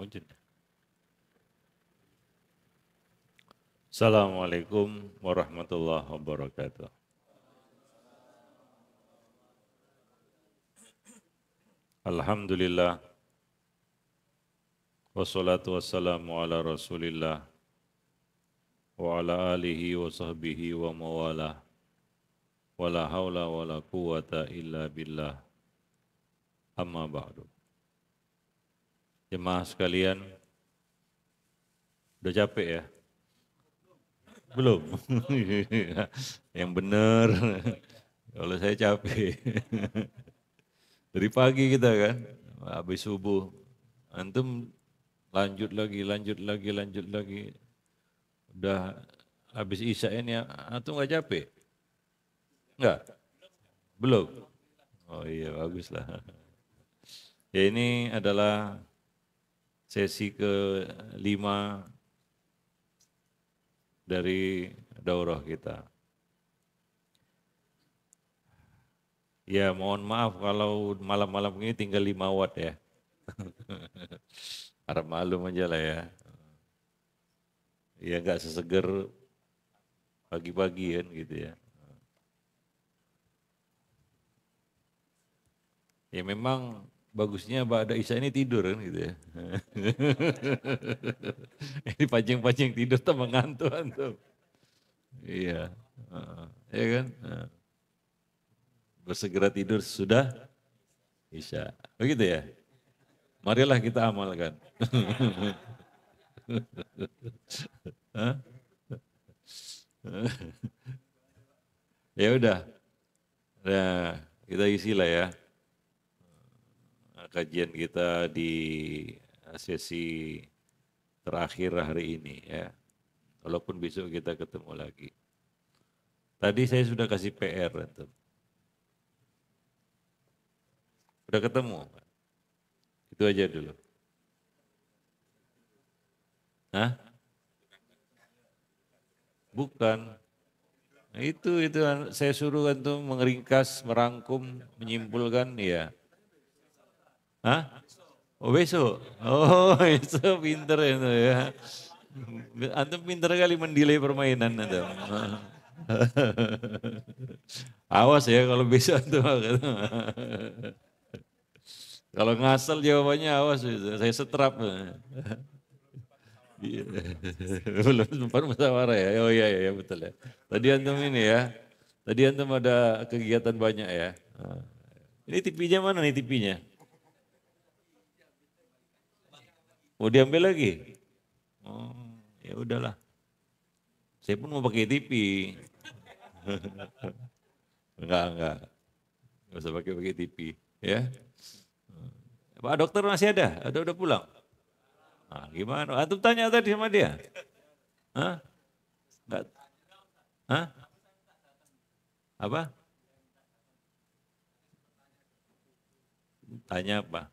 Wujud. Assalamualaikum warahmatullahi wabarakatuh. Alhamdulillah. Wassalatu wassalamu ala rasulillah. Wa ala alihi wa sahbihi wa mawalah. Wa la hawla wa la quwata illa billah. Amma ba'du. Jemaah sekalian, udah capek ya? Belum? Yang benar, kalau saya capek. Dari pagi kita kan, habis subuh. Antum lanjut lagi. Udah habis isya ini, antum nggak capek? Enggak? Belum? Oh iya, bagus lah. Ya ini adalah sesi ke-5 dari daurah kita. Ya mohon maaf kalau malam-malam ini tinggal 5 watt ya. Harap maklum aja lah ya. Ya nggak seseger pagi-pagi kan gitu ya. Ya memang bagusnya Ba'da Isya ini tidur kan gitu ya. Ini pancing-pancing tidur tambah ngantuk antum. Iya. Ya kan? Bersegera tidur sudah Isya. Begitu ya? Marilah kita amalkan. Ya udah. Nah, kita isilah ya kajian kita di sesi terakhir hari ini ya. Walaupun besok kita ketemu lagi. Tadi saya sudah kasih PR antum. Udah ketemu? Itu aja dulu. Hah? Bukan. Nah, itu saya suruh antum mengeringkas, merangkum, menyimpulkan ya. Hah? Oh besok? Oh besok pinter itu ya. Antum pinter kali mendelay permainan antum. Awas ya kalau besok antum. Kalau ngasal jawabannya awas itu, saya setrap. Belum sempat musyawarah ya. Oh iya betul ya. Tadi antum ini ya. Tadi antum ada kegiatan banyak ya. Ini TV-nya mana nih TV-nya? Mau diambil lagi? Oh, ya udahlah. Saya pun mau pakai TV. Enggak. Enggak usah pakai TV ya. Pak dokter masih ada? Udah pulang? Nah, gimana? Antum tanya tadi sama dia? Hah? Enggak. Hah? Apa? Tanya apa?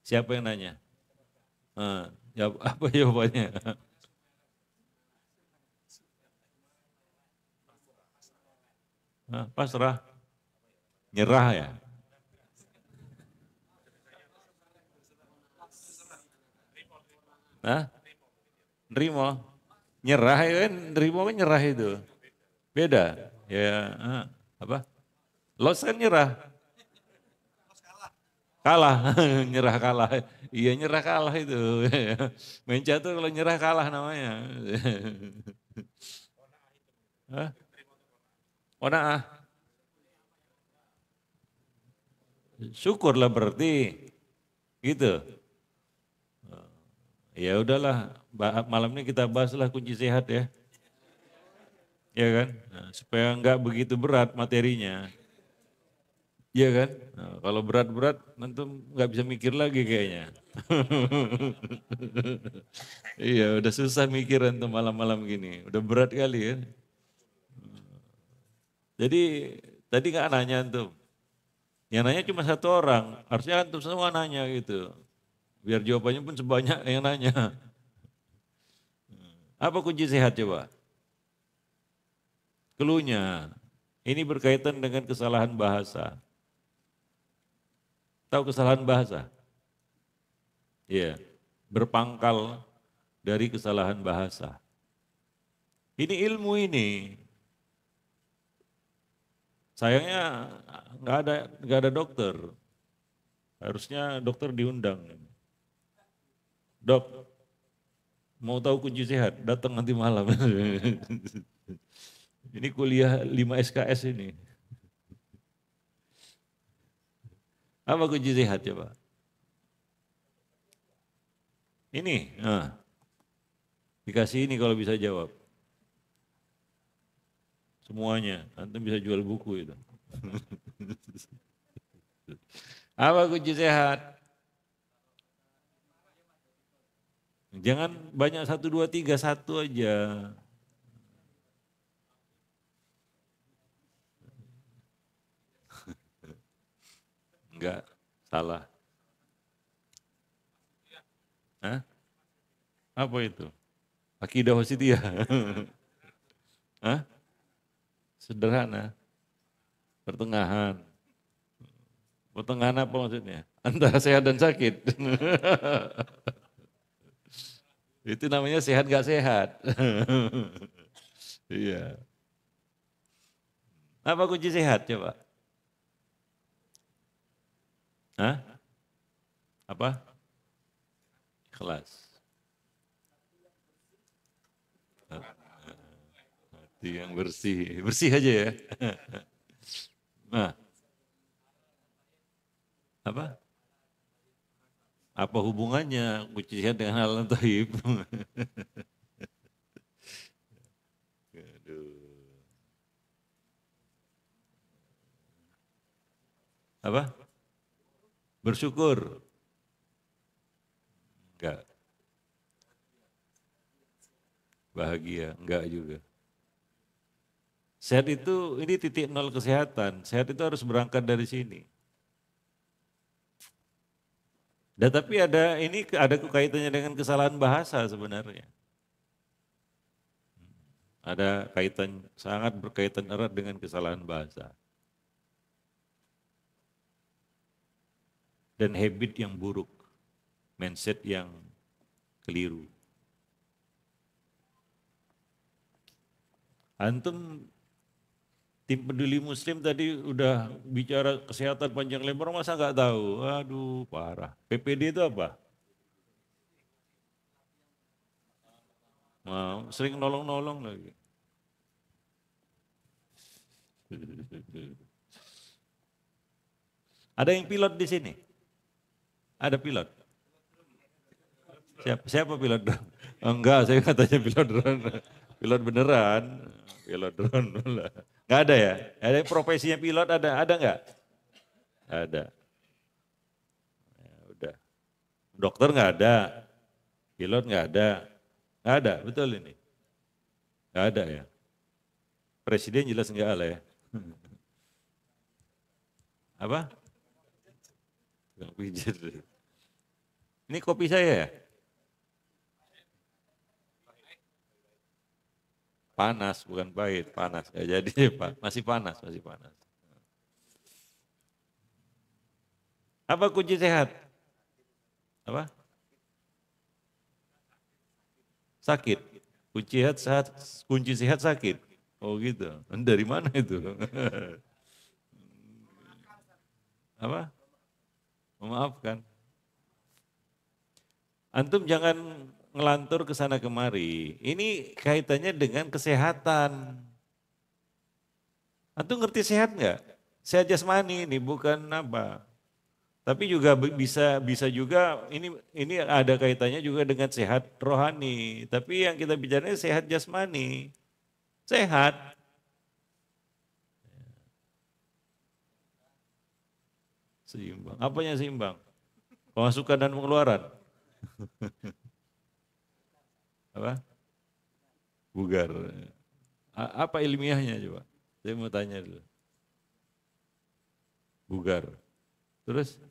Siapa yang nanya? Jawab, apa jawabannya? Pasrah. Nyerah ya? Hah? Nerimo? Nyerah ya kan? Nerimo kan nyerah itu. Beda. Ya, apa? Los kan nyerah. Kalah, nyerah kalah. Iya nyerah kalah itu. Main catur kalau nyerah kalah namanya. Hah? Onaah. Syukurlah berarti. Gitu. Ya udahlah, malam ini kita bahaslah kunci sehat ya. Ya kan? Nah, supaya enggak begitu berat materinya. Iya kan? Nah, kalau berat-berat nanti nggak bisa mikir lagi kayaknya. Iya, udah susah mikir antum malam-malam gini. Udah berat kali ya. Jadi tadi nggak nanya antum. Yang nanya cuma satu orang. Harusnya antum semua nanya gitu. Biar jawabannya pun sebanyak yang nanya. Apa kunci sehat coba? Keluhnya. Ini berkaitan dengan kesalahan bahasa. Tahu kesalahan bahasa? ya, berpangkal dari kesalahan bahasa. Ini ilmu ini, sayangnya nggak ada dokter. Harusnya dokter diundang. Dok, mau tahu kunci sehat, datang nanti malam. Ini kuliah 5 SKS ini. Apa kunci sehat coba? Ini, nah, dikasih ini kalau bisa jawab. Semuanya, nanti bisa jual buku itu. Apa kunci sehat? Jangan banyak 1, 2, 3, 1 aja. Enggak, salah. Hah? Apa itu? Akidah wasitiyah. Hah? Sederhana. Pertengahan. Pertengahan apa maksudnya? Antara sehat dan sakit. Itu namanya sehat gak sehat. Iya. Apa kunci sehat coba? Hah? Apa? Ikhlas. Hati yang bersih. Bersih aja ya. Nah, apa? Apa hubungannya kunci sehat dengan hal yang taib? Aduh. Apa? Bersyukur. Enggak. Bahagia. Enggak juga. Sehat itu, ini titik nol kesehatan. Sehat itu harus berangkat dari sini. Dan tapi ada kaitannya dengan kesalahan bahasa sebenarnya. Ada kaitan, sangat berkaitan erat dengan kesalahan bahasa. Dan habit yang buruk, mindset yang keliru. Antum tim peduli muslim tadi udah bicara kesehatan panjang lebar, masa nggak tahu? Aduh parah. PPD itu apa? Nah, sering nolong-nolong lagi. Ada yang pilot di sini? Ada pilot? Siapa pilot drone? Enggak, saya katanya pilot drone. Pilot beneran. Pilot drone. Enggak ada ya? Ada yang profesinya pilot ada enggak? Ada. Ya, udah. Dokter enggak ada. Pilot enggak ada. Enggak ada, betul ini. Enggak ada ya. Presiden jelas enggak ada ya. Apa? Tukang pijat. Ini kopi saya ya? Panas, bukan pahit, panas. Ya, jadi masih panas, masih panas. Apa kunci sehat? Apa? Sakit. Kunci sehat sakit. Oh gitu. Dari mana itu? Apa? Memaafkan. Antum jangan ngelantur ke sana kemari. Ini kaitannya dengan kesehatan. Antum ngerti sehat nggak? Sehat jasmani ini bukan apa. Tapi juga bisa juga ini ada kaitannya juga dengan sehat rohani. Tapi yang kita bicaranya sehat jasmani. Sehat. Seimbang. Apanya seimbang? Pemasukan dan pengeluaran. Apa? Bugar. Apa ilmiahnya coba? Saya mau tanya dulu. Bugar. Terus?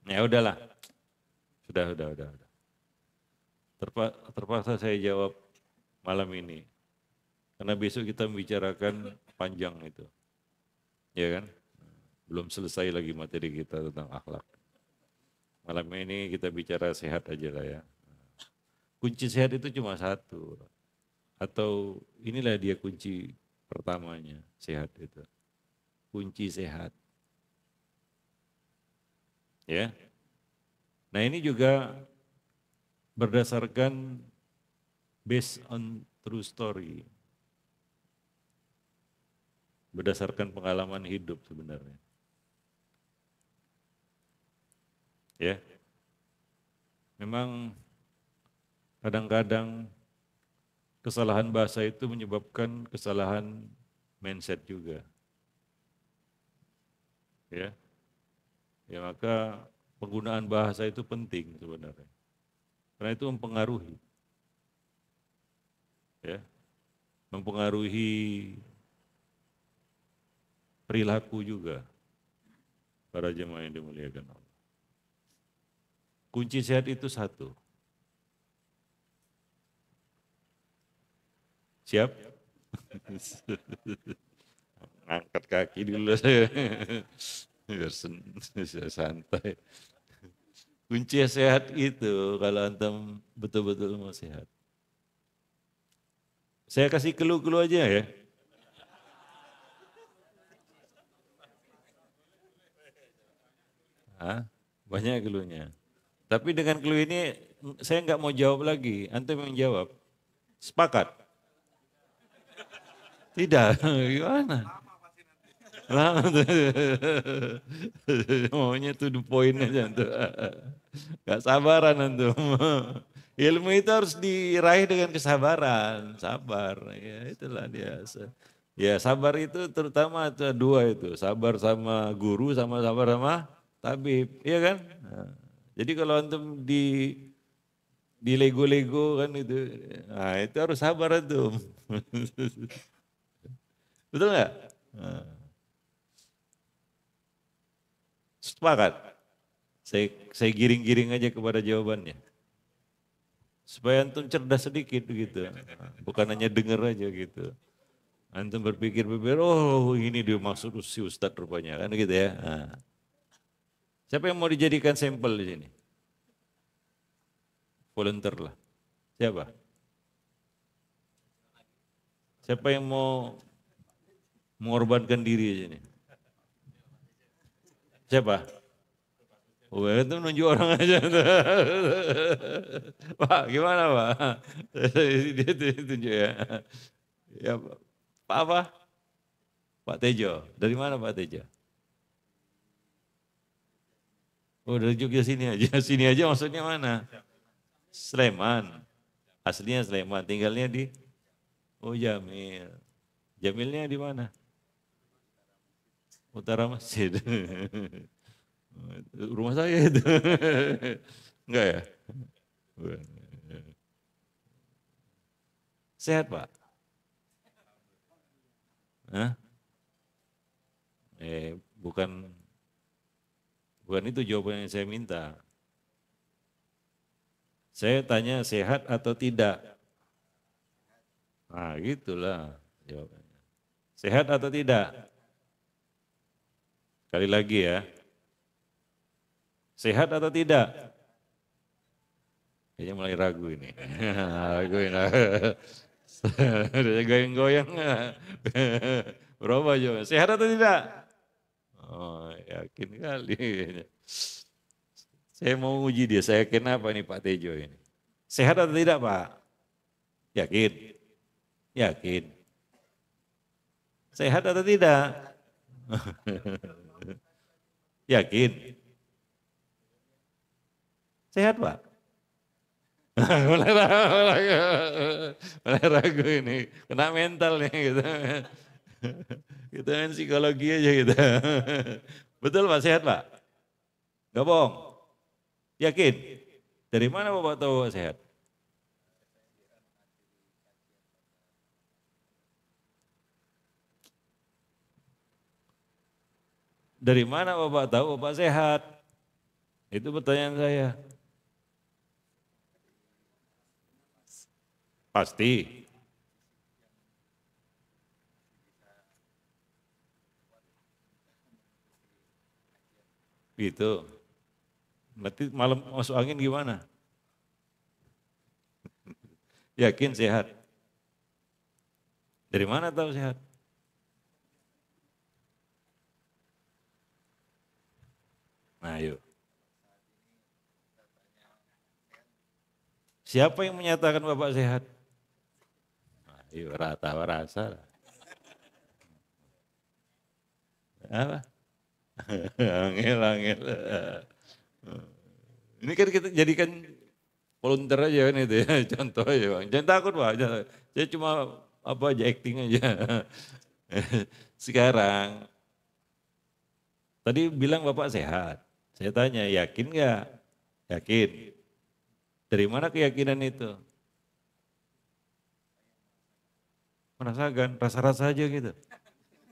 Ya udahlah. Sudah. Terpaksa saya jawab malam ini. Karena besok kita membicarakan panjang itu. Ya kan? Belum selesai lagi materi kita tentang akhlak. Malam ini kita bicara sehat aja lah ya. Kunci sehat itu cuma satu. Atau inilah dia kunci pertamanya, sehat itu. Kunci sehat. Ya. Nah ini juga berdasarkan based on true story. Berdasarkan pengalaman hidup sebenarnya. Ya. Memang kadang-kadang kesalahan bahasa itu menyebabkan kesalahan mindset juga. Ya. Ya maka penggunaan bahasa itu penting sebenarnya. Karena itu mempengaruhi. Ya. Mempengaruhi perilaku juga para jemaah yang dimuliakan Allah. Kunci sehat itu satu. Siap? Angkat kaki dulu saya. Biar santai. Kunci sehat itu kalau antum betul-betul mau sehat. Saya kasih clue-clue aja ya. Hah? Banyak clue-nya. Tapi dengan clue ini saya nggak mau jawab lagi. Antum yang jawab. Sepakat? Tidak. Gimana? Lama tuh. Maunya tuh the point aja tuh. Gak sabaran antum. Ilmu itu harus diraih dengan kesabaran, sabar. Ya itulah dia. Ya sabar itu terutama ada dua itu, sabar sama guru sama sabar sama tabib, iya kan? Nah, jadi kalau antum di lego-lego kan itu, nah itu harus sabar antum. Betul nggak? Nah, sepakat. Saya giring-giring aja kepada jawabannya. Supaya antum cerdas sedikit gitu. Bukan hanya dengar aja gitu. Antum berpikir-pikir, oh ini dia maksud si Ustadz rupanya kan gitu ya. Nah. Siapa yang mau dijadikan sampel di sini? Volunteer lah. Siapa? Siapa yang mau mengorbankan diri di sini? Siapa? Oh, itu nunjuk orang aja. Pak, gimana Pak? Dia tunjuk ya. Ya, Pak apa? Pak Tejo. Dari mana Pak Tejo? Oh, dari Jogja sini aja. Sini aja maksudnya mana? Sleman. Aslinya Sleman. Tinggalnya di? Oh, Jamil. Jamilnya di mana? Utara Masjid. Rumah saya itu. Enggak ya? Sehat Pak? Hah? Bukan itu jawaban yang saya minta. Saya tanya sehat atau tidak? Nah gitulah jawabannya. Sehat atau tidak? Sekali lagi ya. Sehat atau tidak? Kayaknya mulai ragu ini. Ragu ini. Goyang-goyang. Berapa jawabannya? Sehat atau tidak? Oh, yakin kali. Saya mau uji dia, saya yakin apa nih Pak Tejo ini. Sehat atau tidak Pak? Yakin? Yakin. Sehat atau tidak? Yakin? Sehat Pak? mulai ragu ini, kena mental nih gitu. Kita main psikologi aja gitu. Betul Pak, sehat Pak? Gak bohong? Yakin? Dari mana Bapak tahu Bapak sehat? Dari mana Bapak tahu Bapak sehat? Itu pertanyaan saya. Pasti. Itu. Berarti malam masuk angin gimana? Yakin sehat? Dari mana tahu sehat? Nah, yuk. Siapa yang menyatakan Bapak sehat? Nah, yuk, rasa. Apa? Angel. Ini kan kita jadikan volunteer aja kan itu ya, contoh aja Bang. Jangan takut Pak, saya cuma apa aja acting aja. Sekarang, tadi bilang Bapak sehat. Saya tanya, yakin nggak? Yakin. Dari mana keyakinan itu? Merasakan, rasa-rasa aja gitu.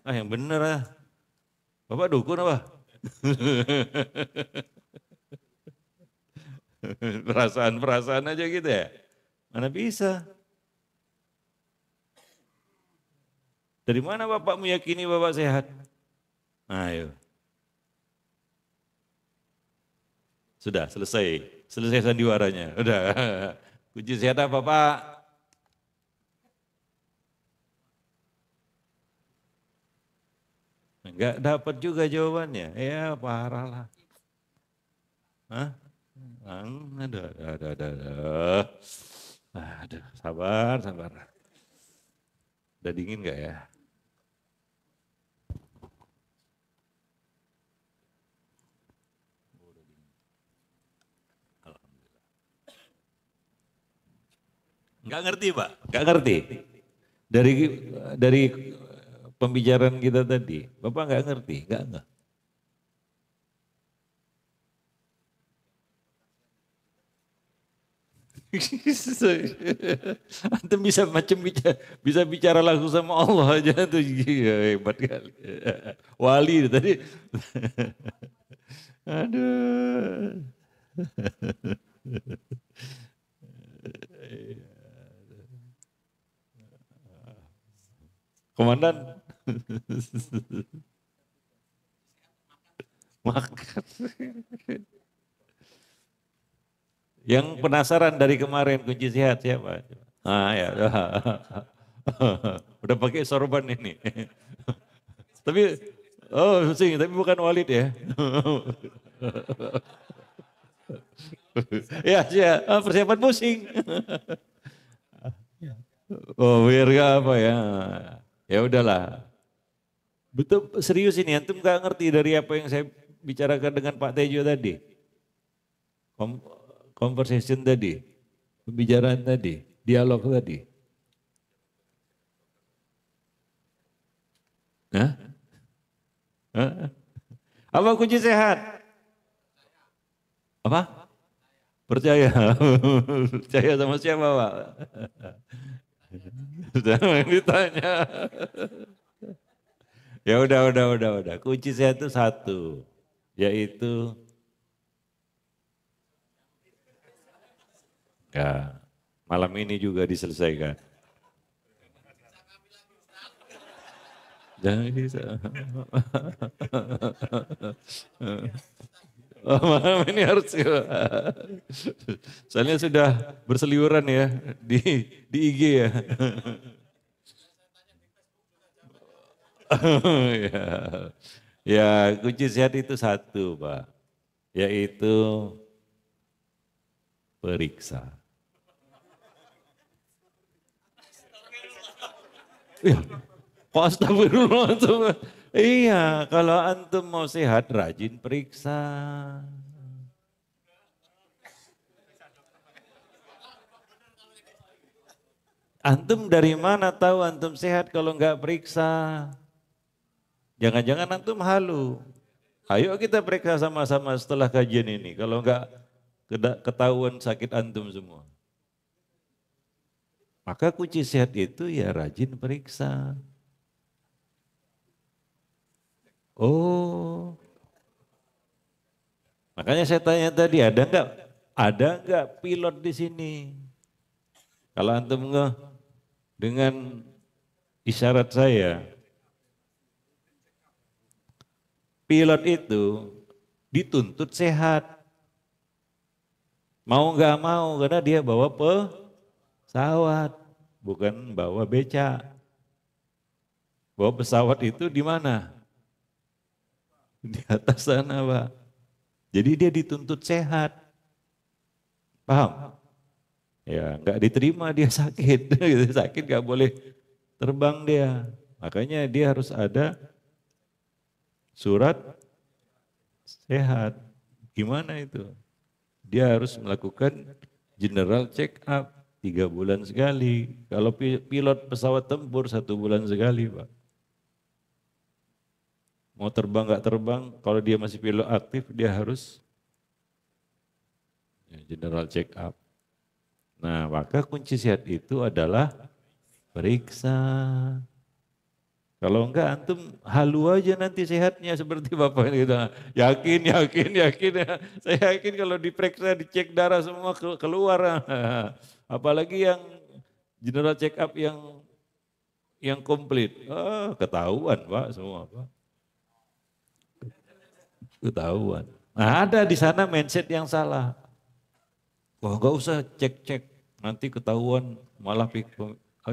Ah yang bener ah. Bapak dukun apa? Perasaan-perasaan aja gitu ya. Mana bisa? Dari mana Bapak meyakini Bapak sehat? Ayo. Sudah selesai. Selesai sandiwaranya. Udah. Kunci sehat apa Pak? Enggak dapat juga jawabannya. Ya parah lah. Hah? Aduh. Aduh, sabar. Udah dingin nggak ya? Nggak ngerti Pak? Nggak ngerti? Dari pembicaraan kita tadi, Bapak nggak ngerti? Nggak. Antum bisa bisa bicara langsung sama Allah aja tuh hebat kali. Wali tadi. Aduh. Komandan. Makan. Yang penasaran dari kemarin kunci sehat siapa? Ah ya. Udah pakai sorban ini. Tapi sing, tapi bukan Walid ya. Ya, persiapan pusing. Oh, biar gak apa ya. Ya udahlah. Betul serius ini, antum gak ngerti dari apa yang saya bicarakan dengan Pak Tejo tadi. Conversation tadi, pembicaraan tadi, dialog tadi. Hah? Apa kunci sehat? Apa? Percaya. Percaya sama siapa Pak? Jangan ditanya. Ya udah. Kunci sehat itu satu, yaitu ya, malam ini juga diselesaikan. Jangan bisa. Malam ini harus soalnya sudah berseliweran ya di IG ya. Ya. Ya, kunci sehat itu satu, Pak. Yaitu periksa. Ya, kok astagfirullah. Iya, kalau antum mau sehat rajin periksa. Antum dari mana tahu antum sehat kalau nggak periksa? Jangan-jangan antum halu. Ayo kita periksa sama-sama setelah kajian ini. Kalau nggak ketahuan sakit antum semua. Maka kunci sehat itu ya rajin periksa. Oh, makanya saya tanya tadi ada nggak pilot di sini? Kalau antum dengan isyarat saya, pilot itu dituntut sehat. Mau nggak mau karena dia bawa pesawat, bukan bawa beca. Bawa pesawat itu di mana? Di atas sana, Pak. Jadi dia dituntut sehat. Paham? Ya, nggak diterima dia sakit. Sakit nggak boleh terbang dia. Makanya dia harus ada surat sehat. Gimana itu? Dia harus melakukan general check up 3 bulan sekali. Kalau pilot pesawat tempur 1 bulan sekali, Pak. Mau terbang nggak terbang, kalau dia masih pilot aktif, dia harus general check up. Nah, maka kunci sehat itu adalah periksa. Kalau enggak antum halu aja nanti sehatnya seperti Bapak ini gitu. Yakin, yakin, yakin. Saya yakin kalau diperiksa, dicek darah semua keluar. Apalagi yang general check up yang komplit. Ketahuan Pak semua Pak. Ketahuan. Nah, ada di sana mindset yang salah. Wah enggak usah cek-cek, nanti ketahuan malah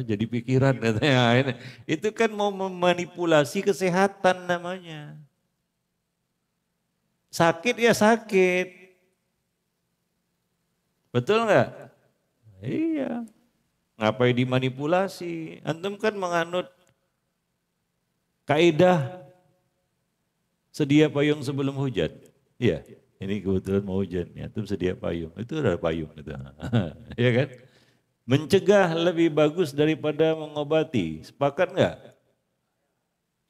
jadi pikiran katanya. Itu kan mau memanipulasi kesehatan namanya. Sakit ya sakit. Betul enggak? Iya. Ngapain dimanipulasi? Antum kan menganut kaidah sedia payung sebelum hujan. Iya. Ini kebetulan mau hujan, ya, antum sedia payung. Itu udah payung itu. Iya kan? Mencegah lebih bagus daripada mengobati. Sepakat enggak?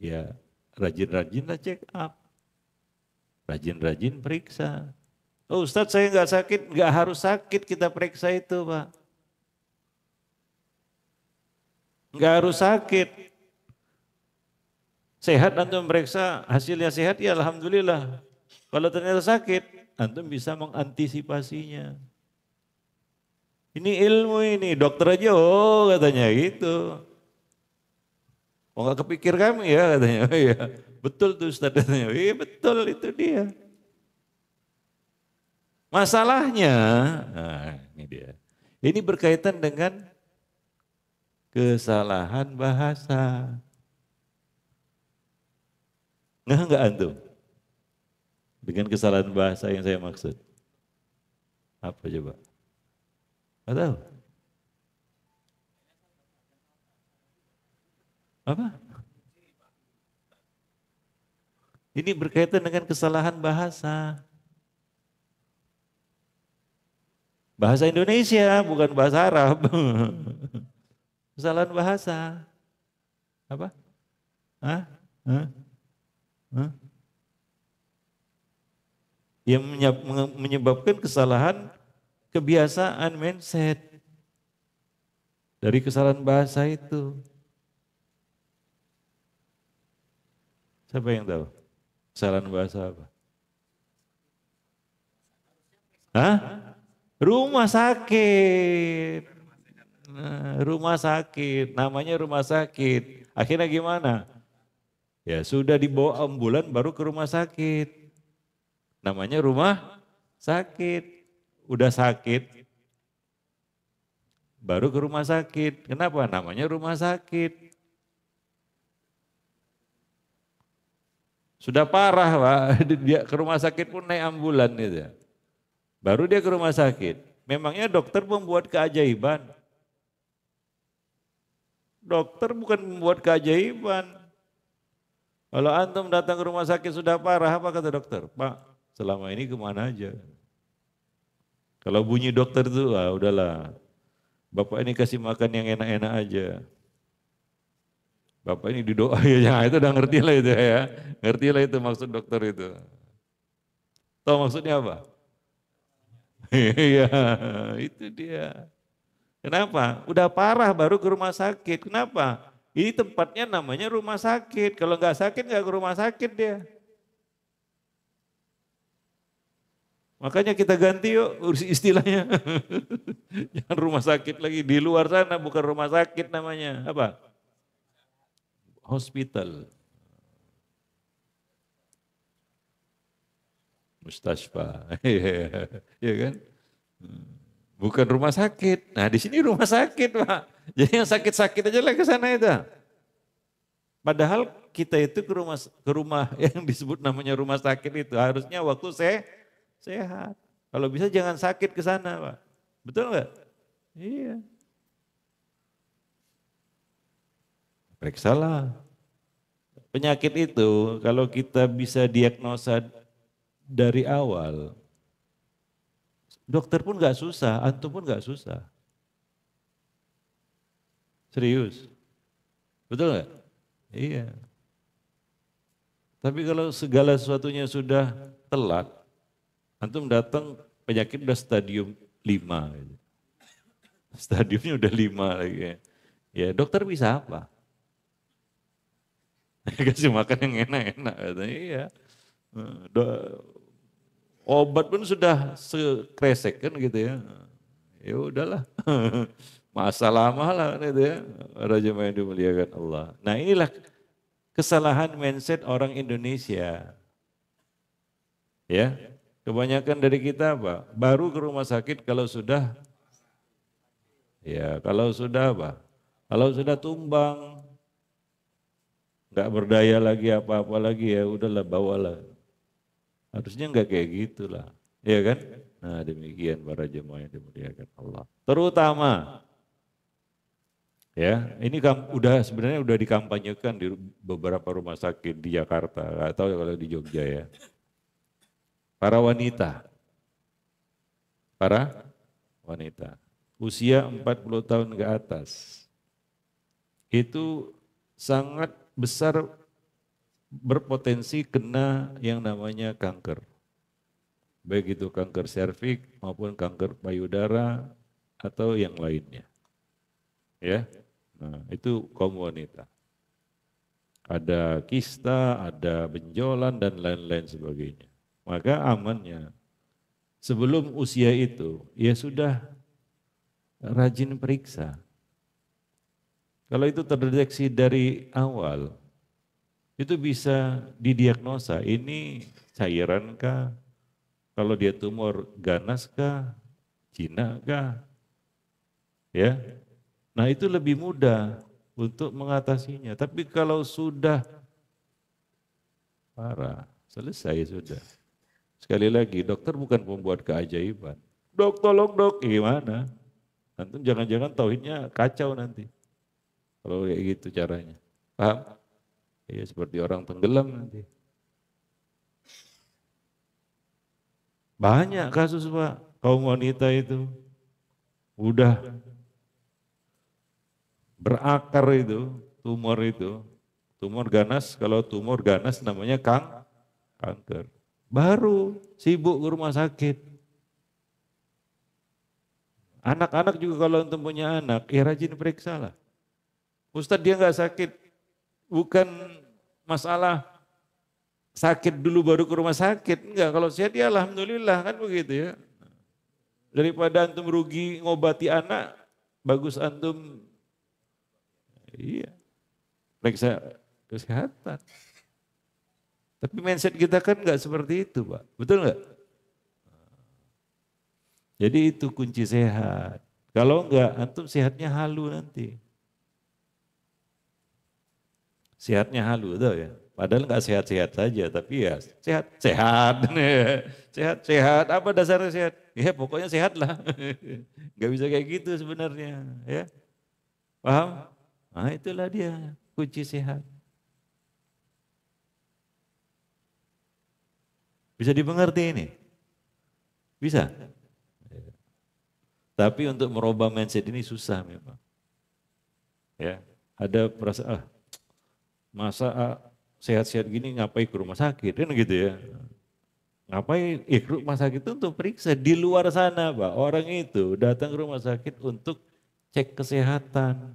Ya, rajin-rajinlah check up. Rajin-rajin periksa. Oh Ustadz saya nggak sakit, nggak harus sakit kita periksa itu Pak. Nggak harus sakit. Sehat antum periksa, hasilnya sehat ya alhamdulillah. Kalau ternyata sakit, antum bisa mengantisipasinya. Ini ilmu ini, dokter aja oh katanya gitu. Oh nggak kepikir kami ya katanya, oh, iya. Betul tuh Ustaz katanya, iya betul itu dia. Masalahnya, nah ini dia. Ini berkaitan dengan kesalahan bahasa. Enggak antum? Dengan kesalahan bahasa yang saya maksud. Apa coba? Enggak tahu. Apa? Ini berkaitan dengan kesalahan bahasa. Bahasa Indonesia, bukan bahasa Arab. Kesalahan bahasa. Apa? Hah? Hah? Hah? Yang menyebabkan kesalahan kebiasaan mindset. Dari kesalahan bahasa itu. Siapa yang tahu? Kesalahan bahasa apa? Hah? Rumah sakit. Nah, rumah sakit, namanya rumah sakit. Akhirnya gimana? Ya sudah dibawa ambulan baru ke rumah sakit. Namanya rumah sakit. Udah sakit, baru ke rumah sakit. Kenapa? Namanya rumah sakit. Sudah parah Pak, dia ke rumah sakit pun naik ambulan gitu. Baru dia ke rumah sakit. Memangnya dokter membuat keajaiban? Dokter bukan membuat keajaiban. Kalau antum datang ke rumah sakit sudah parah, apa kata dokter? Pak, selama ini kemana aja? Kalau bunyi dokter itu, udahlah. Bapak ini kasih makan yang enak-enak aja. Bapak ini didoa ya, itu udah ngerti lah itu ya. Ngerti lah itu maksud dokter itu. Tahu maksudnya apa? Iya, itu dia. Kenapa? Udah parah baru ke rumah sakit. Kenapa? Ini tempatnya namanya rumah sakit. Kalau nggak sakit nggak ke rumah sakit dia. Makanya kita ganti yuk urus istilahnya. Jangan rumah sakit lagi di luar sana bukan rumah sakit namanya. Apa? Hospital. Mustasfa. Iya kan? Bukan rumah sakit. Nah, di sini rumah sakit, Pak. Jadi yang sakit-sakit aja lah ke sana itu. Padahal kita itu ke rumah yang disebut namanya rumah sakit itu harusnya waktu sehat. Kalau bisa jangan sakit ke sana, Pak. Betul nggak? Iya. Periksalah. Penyakit itu kalau kita bisa diagnosa dari awal, dokter pun nggak susah, antum pun nggak susah. Serius. Betul nggak? Iya. Tapi kalau segala sesuatunya sudah telat, antum datang penyakit udah stadium 5. Gitu. Stadiumnya udah 5 lagi. Ya dokter bisa apa? Kasih makan yang enak-enak. Iya. Obat pun sudah sekresek kan gitu ya. Ya udahlah. Masa lama lah gitu ya. Raja yang dimuliakan Allah. Nah inilah kesalahan mindset orang Indonesia. Ya, kebanyakan dari kita apa? Baru ke rumah sakit kalau sudah, ya kalau sudah apa? Kalau sudah tumbang, nggak berdaya lagi apa-apa lagi ya udahlah bawalah. Harusnya nggak kayak gitulah, ya kan? Nah demikian para jemaah yang dimuliakan Allah. Terutama, ya ini sebenarnya udah dikampanyekan di beberapa rumah sakit di Jakarta, nggak tahu ya kalau di Jogja ya. Para wanita, usia 40 tahun ke atas, itu sangat besar berpotensi kena yang namanya kanker. Baik itu kanker serviks maupun kanker payudara atau yang lainnya. Ya, nah, itu kaum wanita. Ada kista, ada benjolan dan lain-lain sebagainya. Maka amannya sebelum usia itu ya sudah rajin periksa. Kalau itu terdeteksi dari awal, itu bisa didiagnosa ini cairan kah, kalau dia tumor ganas kah, jinak kah, ya. Nah itu lebih mudah untuk mengatasinya. Tapi kalau sudah parah, selesai sudah. Sekali lagi, dokter bukan pembuat keajaiban. Dok, tolong dok, gimana? Nanti jangan-jangan tauhidnya kacau nanti. Kalau kayak gitu caranya. Paham? Ya seperti orang tenggelam nanti. Banyak kasus Pak, kaum wanita itu udah berakar itu, tumor ganas, kalau tumor ganas namanya kanker. Baru sibuk ke rumah sakit. Anak-anak juga kalau untuk punya anak, ya rajin periksa lah. Ustadz dia nggak sakit, bukan masalah sakit dulu baru ke rumah sakit. Enggak, kalau sehat ya alhamdulillah kan begitu ya. Daripada antum rugi ngobati anak, bagus antum iya periksa kesehatan. Tapi mindset kita kan nggak seperti itu Pak, betul nggak? Jadi itu kunci sehat. Kalau enggak, antum sehatnya halu nanti. Sehatnya halu tuh ya. Padahal enggak sehat-sehat saja, tapi ya sehat-sehat. Sehat-sehat, apa dasarnya sehat? Ya pokoknya sehat lah. Enggak bisa kayak gitu sebenarnya. Ya, paham? Nah itulah dia kunci sehat. Bisa dimengerti ini? Bisa? Tapi untuk merubah mindset ini susah memang. Ya, ada perasaan, masa sehat-sehat gini ngapain ke rumah sakit kan gitu ya. Ngapain ke rumah sakit itu untuk periksa di luar sana Pak. Orang itu datang ke rumah sakit untuk cek kesehatan.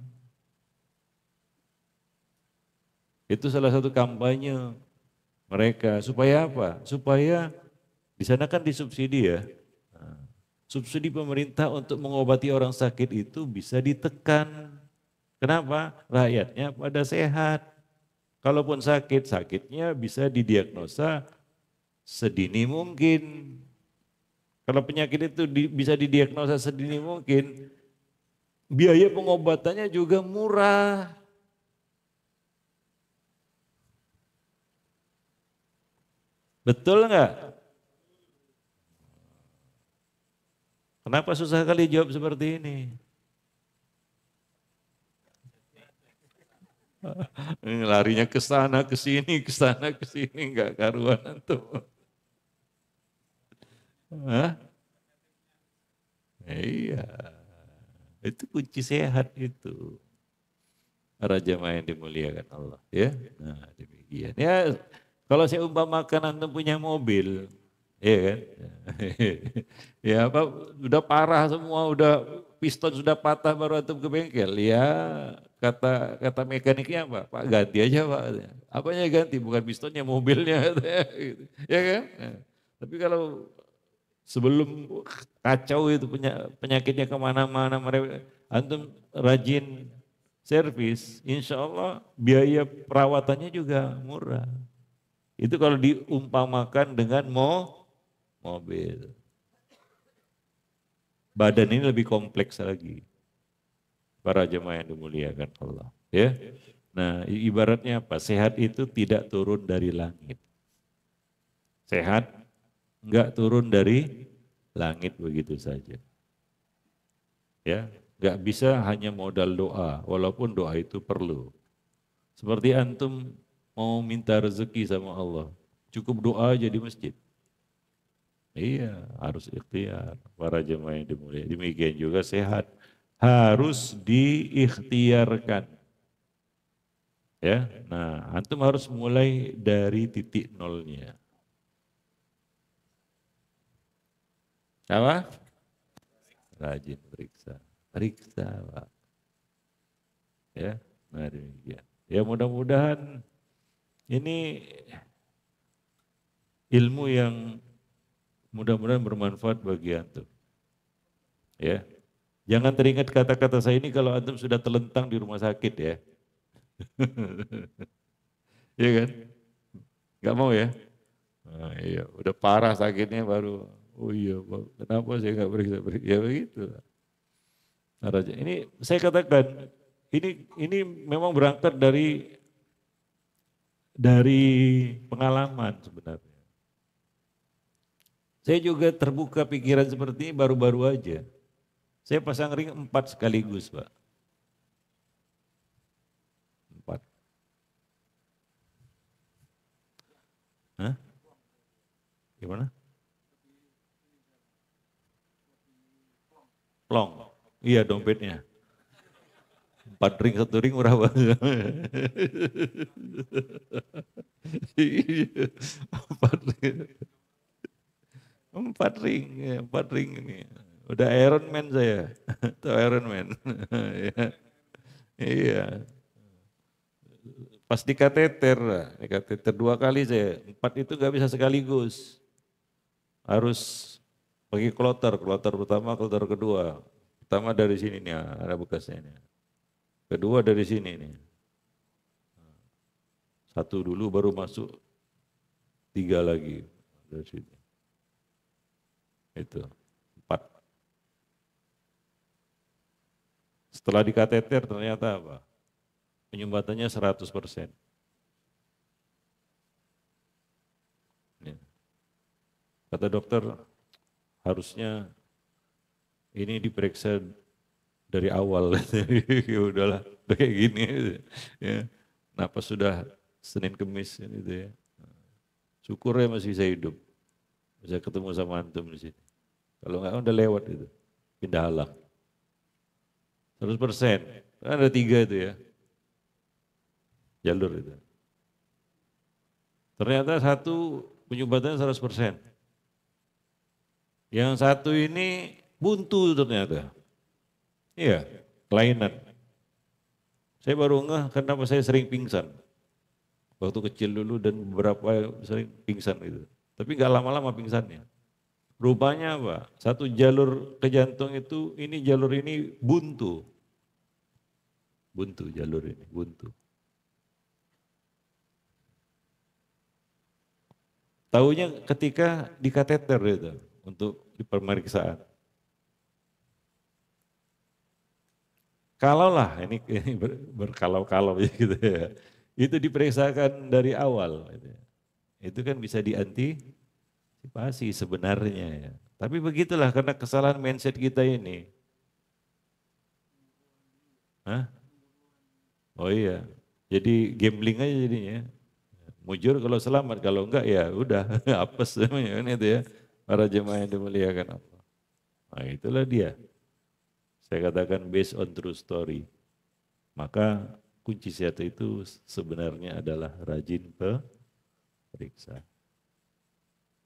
Itu salah satu kampanye mereka. Supaya apa? Supaya di sana kan disubsidi ya. Subsidi pemerintah untuk mengobati orang sakit itu bisa ditekan. Kenapa? Rakyatnya pada sehat. Kalaupun sakit, sakitnya bisa didiagnosa sedini mungkin. Kalau penyakit itu bisa didiagnosa sedini mungkin, biaya pengobatannya juga murah. Betul nggak? Kenapa susah kali jawab seperti ini? Larinya ke sana, ke sini, nggak karuan antum. Hah? Iya, itu kunci sehat itu. Para jemaah yang dimuliakan Allah, ya. Nah, demikian. Ya, kalau saya umpamakan antum punya mobil, ya kan? Ya apa, udah parah semua, udah piston sudah patah baru antum ke bengkel. Ya, kata kata mekaniknya apa? Pak ganti aja Pak. Apanya ganti? Bukan pistonnya, mobilnya. Katanya, gitu. Ya kan? Nah, tapi kalau sebelum kacau itu penyakitnya kemana-mana, mereka antum rajin servis, insya Allah biaya perawatannya juga murah. Itu kalau diumpamakan dengan mobil. Badan ini lebih kompleks lagi. Para jemaah yang dimuliakan Allah. Ya. Nah, ibaratnya apa? Sehat itu tidak turun dari langit. Sehat enggak turun dari langit begitu saja. Ya, enggak bisa hanya modal doa, walaupun doa itu perlu. Seperti antum mau minta rezeki sama Allah, cukup doa aja di masjid. Iya, harus ikhtiar. Para jemaah yang dimuliakan. Demikian juga sehat harus diikhtiarkan. Ya, nah antum harus mulai dari titik nolnya. Apa? Rajin periksa. Periksa, Pak. Ya, nah demikian. Ya mudah-mudahan ini ilmu yang mudah-mudahan bermanfaat bagi antum. Ya, jangan teringat kata-kata saya ini kalau antum sudah terlentang di rumah sakit ya. Iya kan? Gak mau ya? Nah, iya, udah parah sakitnya baru. Oh iya, Pak, kenapa saya nggak periksa? Ya begitu. Nah, Raja, ini saya katakan, ini memang berangkat dari pengalaman sebenarnya. Saya juga terbuka pikiran seperti ini baru-baru aja. Saya pasang ring 4 sekaligus, Pak. 4. Hah? Gimana? Plong. Iya dompetnya. 4 ring, 1 ring murah banget. Iya, 4 ring. 4 ring, ya, 4 ring ini. Udah Iron Man saya. Tuh Iron Man. Iya. Iya. Pas di kateter 2 kali saya. 4 itu gak bisa sekaligus. Harus pakai kloter pertama, kloter kedua. Pertama dari sini nih, ada bekasnya nih. Kedua dari sini nih. 1 dulu baru masuk 3 lagi dari sini. Itu 4. Setelah di kateter ternyata apa? Penyumbatannya 100%. Ya. Kata dokter harusnya ini diperiksa dari awal. Ya udahlah, udah kayak gini. Ya. Kenapa sudah Senin Kemis gitu ya. Syukur ya masih bisa hidup. Bisa ketemu sama antum di sini. Kalau enggak udah lewat itu. Pindah halang. 100%. Kan ada 3 itu ya. Jalur itu. Ternyata satu penyumbatannya 100%. Yang satu ini buntu ternyata. Iya, kelainan. Saya baru ngeh kenapa saya sering pingsan. Waktu kecil dulu dan beberapa sering pingsan itu. Tapi nggak lama-lama pingsannya. Rupanya apa? Satu jalur ke jantung itu, ini jalur ini buntu. Buntu jalur ini, buntu. Taunya ketika di kateter itu untuk di pemeriksaan. Kalaulah ini berkalau-kalau gitu ya. Itu diperiksakan dari awal. Gitu ya. Itu kan bisa diantisipasi sebenarnya ya. Tapi begitulah karena kesalahan mindset kita ini. Hah? Oh iya. Jadi gambling aja jadinya. Mujur kalau selamat, kalau enggak ya udah apes namanya kan itu ya. Para jemaah yang dimuliakan Allah. Nah itulah dia. Saya katakan based on true story. Maka kunci sehat itu sebenarnya adalah rajin periksa.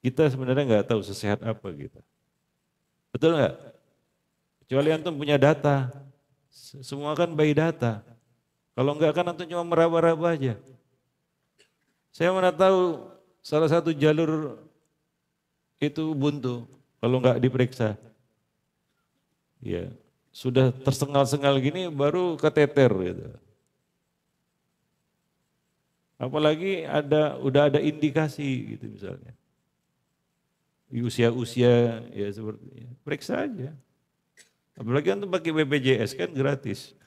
Kita sebenarnya nggak tahu sesehat apa kita. Betul nggak? Kecuali antum punya data. Semua kan by data. Kalau enggak kan antum cuma meraba-raba aja. Saya mana tahu salah satu jalur itu buntu kalau enggak diperiksa. Ya, sudah tersengal-sengal gini baru keteter gitu. Apalagi udah ada indikasi gitu misalnya. Di usia-usia ya seperti periksa aja. Apalagi antum pakai BPJS kan gratis.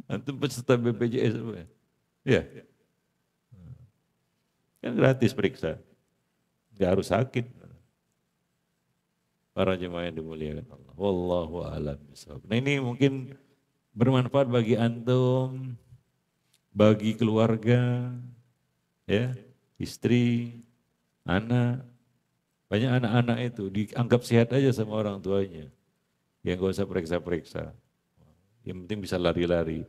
Antum peserta BPJS apa ya? Ya, kan gratis periksa. Nggak harus sakit. Para jemaah yang dimuliakan Allah. Wallahu a'lam bishawab. Nah ini mungkin bermanfaat bagi antum, bagi keluarga, ya, istri, anak. Banyak anak-anak itu dianggap sehat aja sama orang tuanya. Yang gak usah periksa-periksa. Yang penting bisa lari-lari.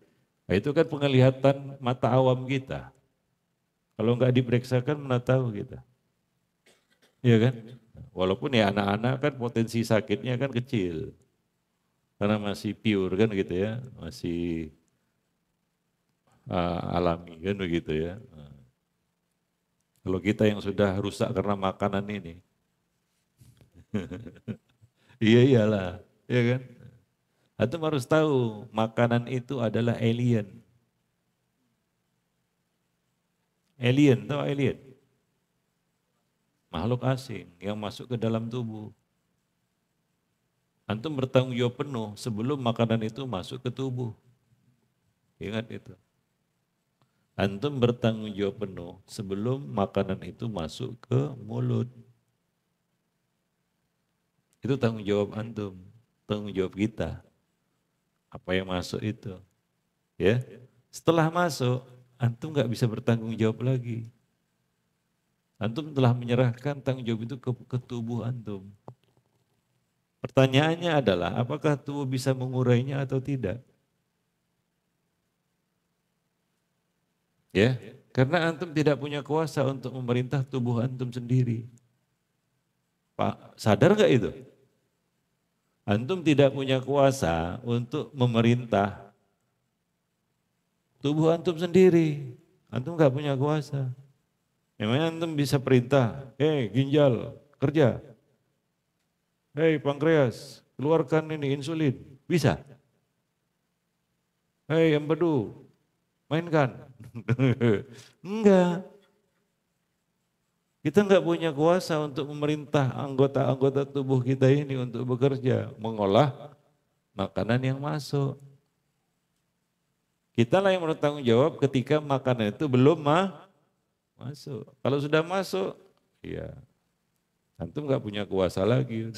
Nah, itu kan penglihatan mata awam kita. Kalau nggak diperiksakan mana tahu kita. Iya kan? Walaupun ya anak-anak kan potensi sakitnya kan kecil. Karena masih pure kan gitu ya. Masih alami kan begitu ya. Kalau kita yang sudah rusak karena makanan ini. Iya iyalah. Iya kan? Antum harus tahu makanan itu adalah alien. Alien, tahu alien? Makhluk asing yang masuk ke dalam tubuh. Antum bertanggung jawab penuh sebelum makanan itu masuk ke tubuh. Ingat itu. Antum bertanggung jawab penuh sebelum makanan itu masuk ke mulut. Itu tanggung jawab antum, tanggung jawab kita. Apa yang masuk itu. Ya. Setelah masuk, antum nggak bisa bertanggung jawab lagi. Antum telah menyerahkan tanggung jawab itu ke tubuh antum. Pertanyaannya adalah apakah tubuh bisa mengurainya atau tidak? Ya, karena antum tidak punya kuasa untuk memerintah tubuh antum sendiri. Pak, sadar nggak itu? Antum tidak punya kuasa untuk memerintah tubuh antum sendiri. Antum nggak punya kuasa. Memangnya antum bisa perintah, ginjal, kerja. Pankreas, keluarkan ini insulin. Bisa? Empedu, mainkan. Enggak. Kita enggak punya kuasa untuk memerintah anggota-anggota tubuh kita ini untuk bekerja, mengolah makanan yang masuk. Kita lah yang bertanggung jawab ketika makanan itu belum masuk. Kalau sudah masuk, ya antum enggak punya kuasa lagi.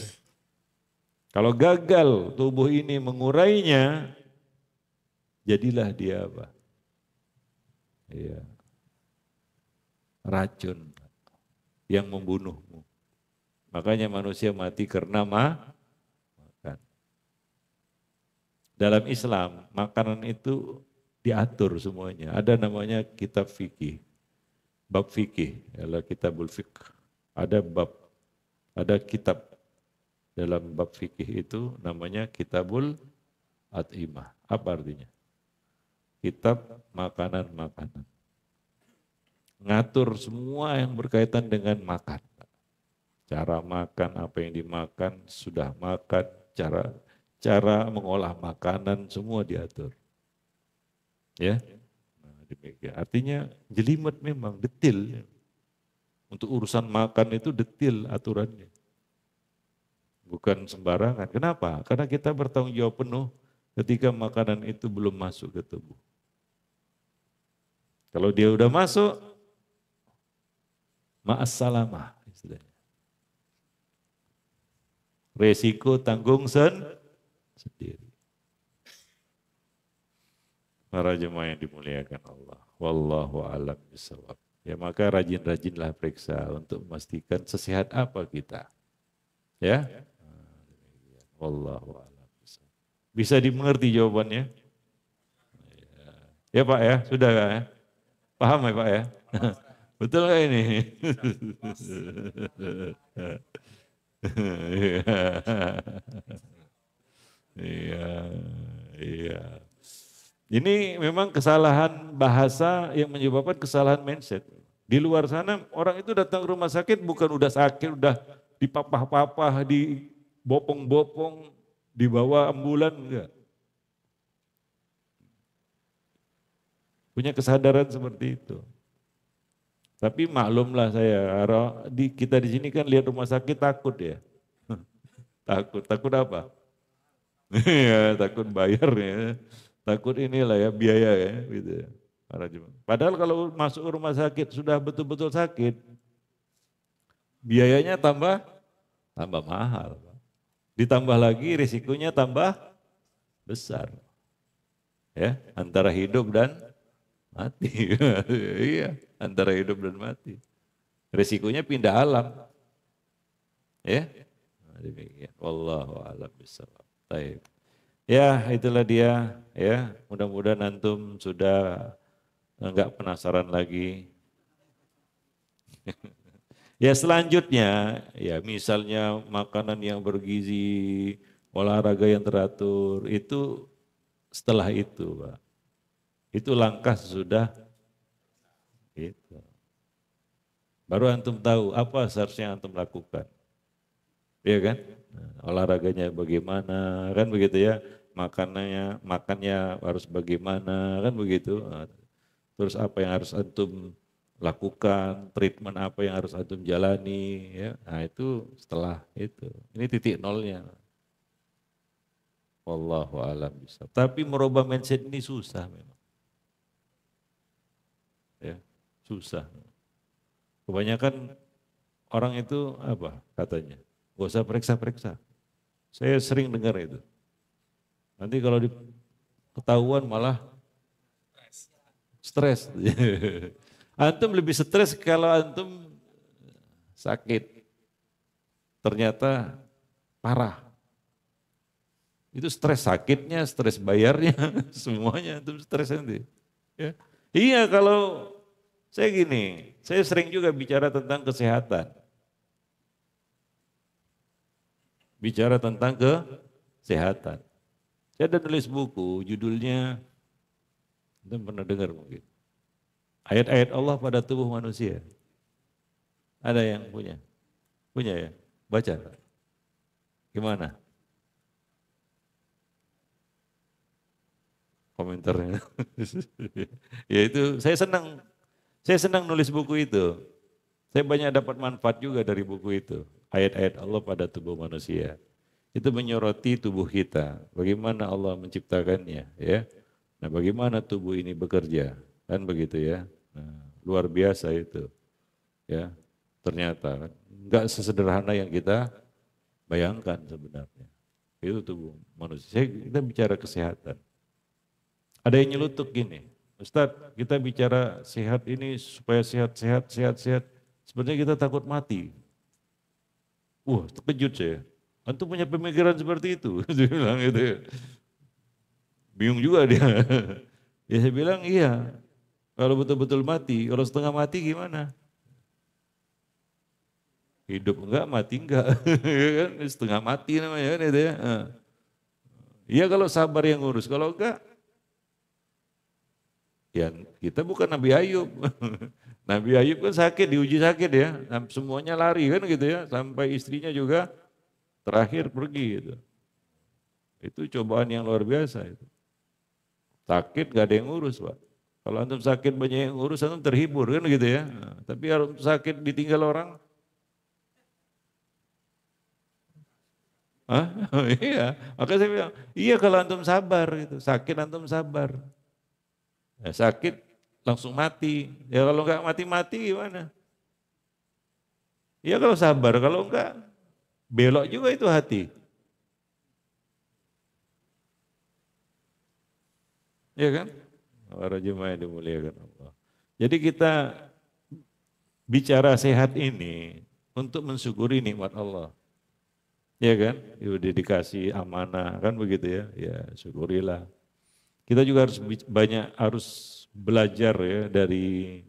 Kalau gagal tubuh ini mengurainya, jadilah dia apa? Iya. Racun yang membunuhmu. Makanya manusia mati karena makan. Dalam Islam, makanan itu diatur semuanya. Ada namanya kitab fikih. Bab fikih, adalah kitabul fiqh. Ada bab, ada kitab dalam bab fikih itu namanya kitabul at'imah. Apa artinya? Kitab makanan-makanan. Ngatur semua yang berkaitan dengan makan. Cara makan, apa yang dimakan, sudah makan, cara mengolah makanan, semua diatur. Ya, nah, demikian. Artinya jelimet memang, detil. Untuk urusan makan itu detil aturannya. Bukan sembarangan. Kenapa? Karena kita bertanggung jawab penuh ketika makanan itu belum masuk ke tubuh. Kalau dia udah masuk, ma'assalamah istilahnya. Resiko tanggung sendiri. Para jemaah yang dimuliakan Allah. Wallahu a'lam bishawab. Ya maka rajin-rajinlah periksa untuk memastikan sesehat apa kita. Ya. Wallahu a'lam bishawab. Bisa dimengerti jawabannya? Ya Pak ya, sudah ya? Paham ya Pak ya? Betul nggak ini? Iya, iya. Ini memang kesalahan bahasa yang menyebabkan kesalahan mindset. Di luar sana orang itu datang ke rumah sakit bukan udah sakit, udah dipapah-papah, dibopong-bopong, dibawa ambulan, enggak. Punya kesadaran seperti itu. Tapi maklumlah saya, kita di sini kan lihat rumah sakit takut ya. Takut apa? Ya, takut bayar ya. Takut inilah ya biaya ya gitu ya. Padahal kalau masuk ke rumah sakit sudah betul-betul sakit, biayanya tambah mahal. Ditambah lagi risikonya tambah besar. Ya, antara hidup dan mati. Iya, antara hidup dan mati. Risikonya pindah alam. Ya. Demikian. Wallahu a'lam bishawab. Baik. Ya, itulah dia ya. Mudah-mudahan antum sudah enggak penasaran lagi. Ya selanjutnya, ya misalnya makanan yang bergizi, olahraga yang teratur, itu setelah itu Pak. Itu langkah sudah itu. Baru antum tahu apa seharusnya antum lakukan. Iya kan? Nah, olahraganya bagaimana, kan begitu ya. Makannya harus bagaimana, kan begitu. Nah, terus apa yang harus antum lakukan, treatment apa yang harus antum jalani, ya. Nah itu setelah itu. Ini titik nolnya. Wallahu a'lam bishawab. Tapi merubah mindset ini susah memang. Ya, susah. Kebanyakan orang itu apa katanya? Gak usah periksa-periksa. Saya sering dengar itu. Nanti kalau ketahuan malah stres. Antum lebih stres kalau antum sakit. Ternyata parah. Itu stres sakitnya, stres bayarnya, semuanya antum stres nanti. Ya. Iya kalau saya gini, saya sering juga bicara tentang kesehatan. Bicara tentang kesehatan. Saya ada nulis buku, judulnya, antum pernah dengar mungkin. Ayat-ayat Allah pada tubuh manusia. Ada yang punya? Punya ya? Baca. Gimana? Komentarnya. Ya itu saya senang nulis buku itu. Saya banyak dapat manfaat juga dari buku itu. Ayat-ayat Allah pada tubuh manusia. Itu menyoroti tubuh kita. Bagaimana Allah menciptakannya, ya. Nah, bagaimana tubuh ini bekerja, kan begitu ya. Nah, luar biasa itu, ya. Ternyata enggak sesederhana yang kita bayangkan sebenarnya. Itu tubuh manusia. Kita bicara kesehatan. Ada yang nyelutuk gini, Ustadz, kita bicara sehat ini supaya sehat. Sebenarnya kita takut mati. Wah, terkejut saya. Antum punya pemikiran seperti itu, dia bilang gitu ya. Bingung juga dia. Ya saya bilang iya. Kalau betul-betul mati, kalau setengah mati gimana? Hidup enggak, mati enggak. Ya kan? Setengah mati namanya kan itu ya. Iya kalau sabar yang ngurus, kalau enggak, ya kita bukan Nabi Ayub. Nabi Ayub kan sakit, diuji sakit ya. Semuanya lari kan gitu ya. Sampai istrinya juga terakhir pergi gitu. Itu cobaan yang luar biasa itu. Sakit gak ada yang ngurus Pak. Kalau antum sakit banyak yang ngurus, antum terhibur kan gitu ya. Nah, tapi kalau sakit ditinggal orang, ah, iya. Makanya saya bilang, iya kalau antum sabar gitu, sakit antum sabar. Ya, sakit langsung mati. Ya kalau enggak mati-mati gimana? Ya kalau sabar, kalau enggak belok juga itu hati. Ya kan? Para jemaah yang dimuliakan Allah. Jadi kita bicara sehat ini untuk mensyukuri nikmat Allah. Ya kan? Udah dikasih amanah kan begitu ya. Ya syukurilah. Kita juga harus harus belajar ya dari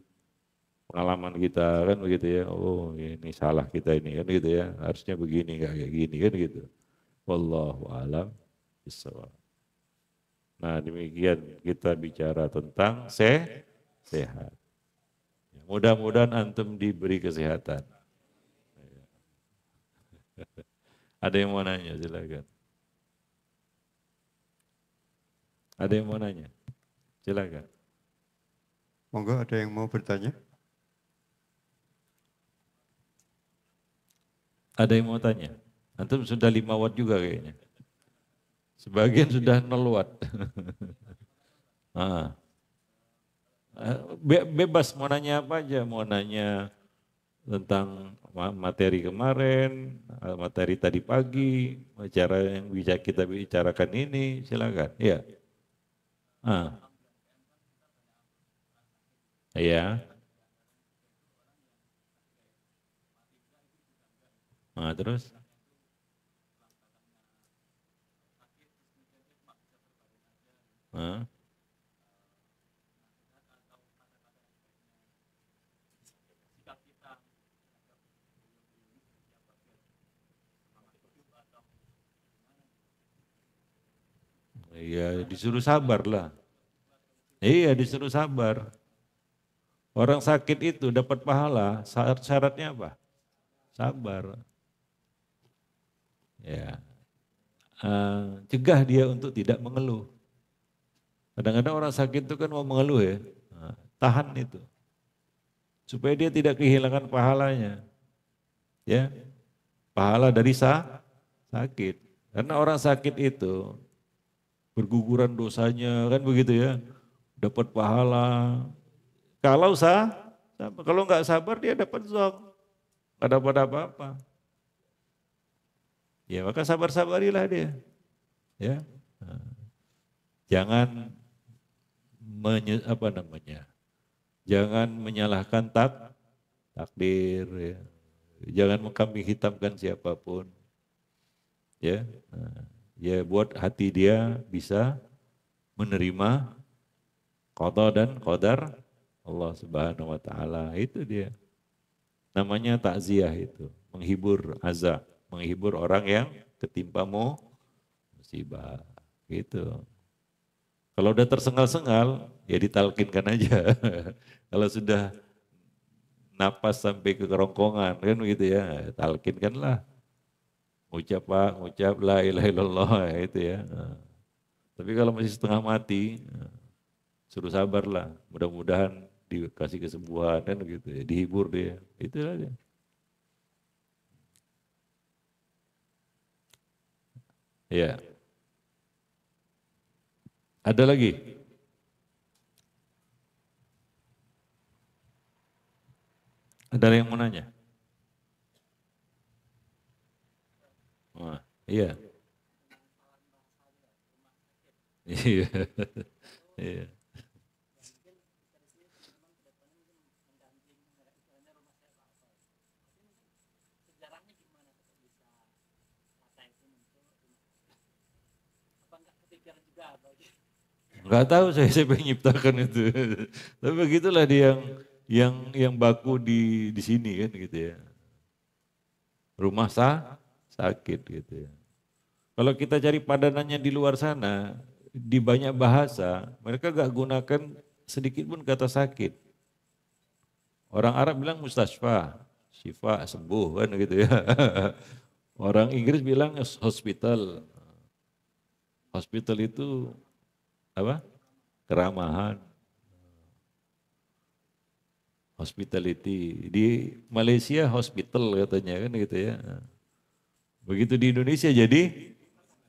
pengalaman kita kan begitu ya. Oh ini salah kita ini kan gitu ya. Harusnya begini nggak kayak gini kan gitu. Wallahu a'lam bishawab. Nah demikian kita bicara tentang sehat. Mudah-mudahan antum diberi kesehatan. Ada yang mau nanya silakan. Ada yang mau nanya? Silakan. Monggo ada yang mau bertanya? Ada yang mau tanya? Antum sudah 5 watt juga kayaknya. Sebagian sudah 0 watt. Ah. Bebas mau nanya apa aja, mau nanya tentang materi kemarin, materi tadi pagi, acara yang bisa kita bicarakan ini, silakan. Iya. Ah. Iya. Nah, terus? Ah. Iya, disuruh sabar lah. Iya, disuruh sabar. Orang sakit itu dapat pahala, syaratnya apa? Sabar. Ya, cegah dia untuk tidak mengeluh. Kadang-kadang orang sakit itu kan mau mengeluh ya, nah, tahan itu. Supaya dia tidak kehilangan pahalanya. Ya, pahala dari sakit. Karena orang sakit itu berguguran dosanya kan begitu ya, dapat pahala. Kalau kalau nggak sabar dia dapat zong, nggak dapat apa-apa. Ya maka sabar-sabarilah dia. Ya, nah, jangan apa namanya? Jangan menyalahkan takdir. Ya. Jangan mengkambing hitamkan siapapun. Ya, nah, ya buat hati dia bisa menerima qada dan qadar Allah Subhanahu wa taala. Itu dia. Namanya takziah itu, menghibur azab, menghibur orang yang ketimpa musibah. Gitu. Kalau udah tersengal-sengal, ya ditalkinkan aja. Kalau sudah napas sampai ke kerongkongan kan begitu ya, talkinkanlah. Ucap Pak, ucap la ilaha illallah itu ya. Nah, tapi kalau masih setengah mati, suruh sabar lah. Mudah-mudahan dikasih kesembuhan kan gitu ya, dihibur dia. Itu aja. Ya. Ada lagi? Ada yang mau nanya? Wah, iya. Iya. Iya. Enggak tahu saya siapa yang nyiptakan itu. Tapi begitulah dia yang baku di sini kan gitu ya. Rumah sakit gitu ya. Kalau kita cari padanannya di luar sana, di banyak bahasa, mereka gak gunakan sedikit pun kata sakit. Orang Arab bilang mustasfa, syifa, sembuh kan gitu ya. Orang Inggris bilang hospital. Hospital itu apa? Keramahan. Hospitality. Di Malaysia hospital katanya kan gitu ya. Begitu di Indonesia jadi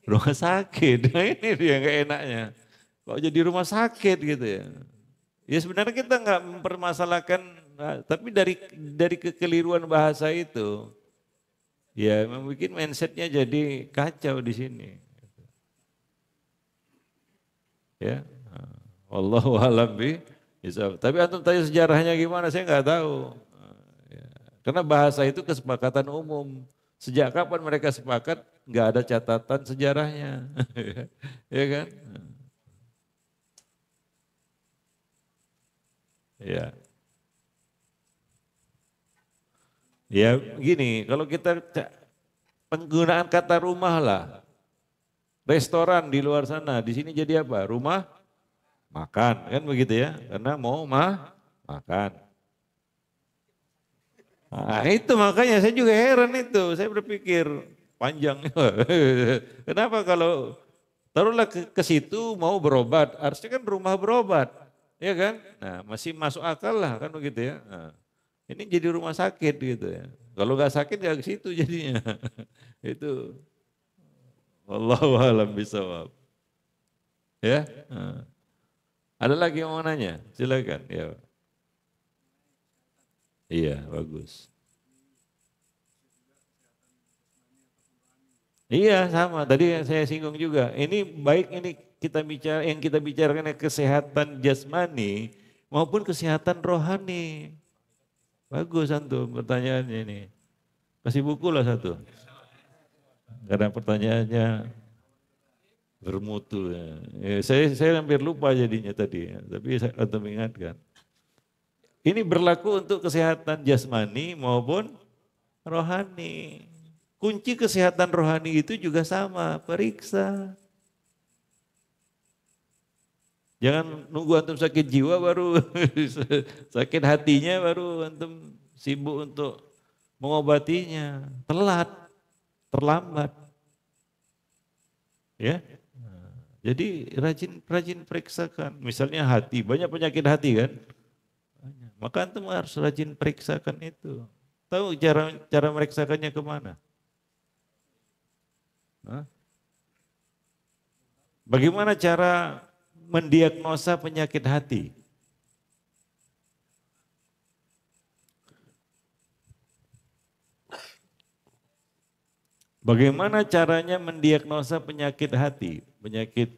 rumah sakit. Nah, ini dia nggak enaknya. Kok jadi rumah sakit gitu ya. Ya sebenarnya kita nggak mempermasalahkan, tapi dari kekeliruan bahasa itu, ya membuat mindsetnya jadi kacau di sini. Ya, wallahu a'lam bishawab. Tapi antum tanya sejarahnya gimana, saya nggak tahu. Ya. Karena bahasa itu kesepakatan umum. Sejak kapan mereka sepakat, nggak ada catatan sejarahnya, ya kan? Ya, ya gini, kalau kita penggunaan kata rumah lah, restoran di luar sana, di sini jadi apa? Rumah makan, kan begitu ya? Karena mau makan. Nah, itu makanya saya juga heran itu, saya berpikir panjang. Kenapa kalau taruhlah ke situ mau berobat, harusnya kan rumah berobat, ya kan? Nah masih masuk akal lah kan begitu ya. Nah, ini jadi rumah sakit gitu ya. Kalau nggak sakit nggak ke situ jadinya. Itu wallahu a'lam bishawab. Ya. Nah. Ada lagi yang mau nanya? Silakan. Ya. Iya, bagus. Iya, sama. Tadi yang saya singgung juga. Ini baik ini kita bicara yang kita bicarakan kesehatan jasmani maupun kesehatan rohani. Bagus antum pertanyaannya ini. Kasih buku lah satu. Karena pertanyaannya bermutu. Ya. Saya hampir lupa jadinya tadi, ya. Tapi saya antum ingatkan. Ini berlaku untuk kesehatan jasmani maupun rohani. Kunci kesehatan rohani itu juga sama, periksa. Jangan nunggu antum sakit jiwa baru sakit hatinya baru antum sibuk untuk mengobatinya. Telat, terlambat. Ya. Jadi rajin periksakan. Misalnya hati, banyak penyakit hati kan? Maka antum harus rajin periksakan itu. Tahu cara meriksakannya kemana? Hah? Bagaimana cara mendiagnosa penyakit hati? Bagaimana caranya mendiagnosa penyakit hati, penyakit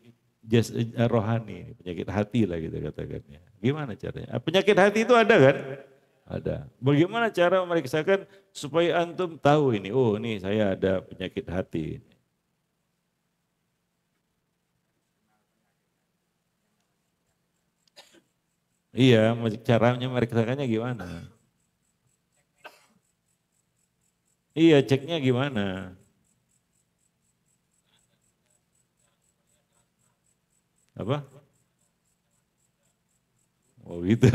rohani, penyakit hati lah gitu katakannya. Gimana caranya? Penyakit hati itu ada kan? Ada. Bagaimana cara memeriksakan supaya antum tahu ini, oh ini saya ada penyakit hati. Iya, caranya memeriksakannya gimana? Iya, ceknya gimana? Apa? Oh gitu.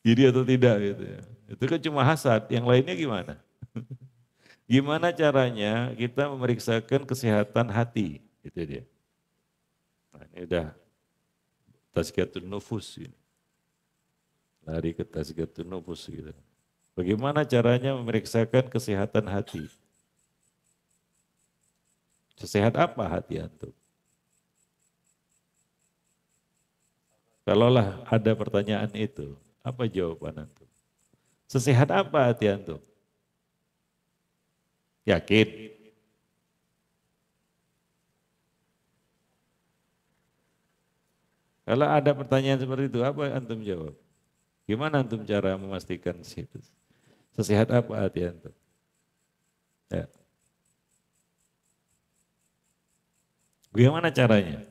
Iri atau tidak gitu ya. Itu kan cuma hasad, yang lainnya gimana? Gimana caranya kita memeriksakan kesehatan hati? Itu dia. Nah, ini udah tazkiyatun nufus ini. Lari ke tazkiyatun nufus gitu. Bagaimana caranya memeriksakan kesehatan hati? Sesehat apa hati antum? Kalaulah ada pertanyaan itu, apa jawaban antum? Sesehat apa hati antum? Yakin? Kalau ada pertanyaan seperti itu, apa antum jawab? Gimana antum cara memastikan situ? Sesehat apa hati antum? Ya. Bagaimana caranya?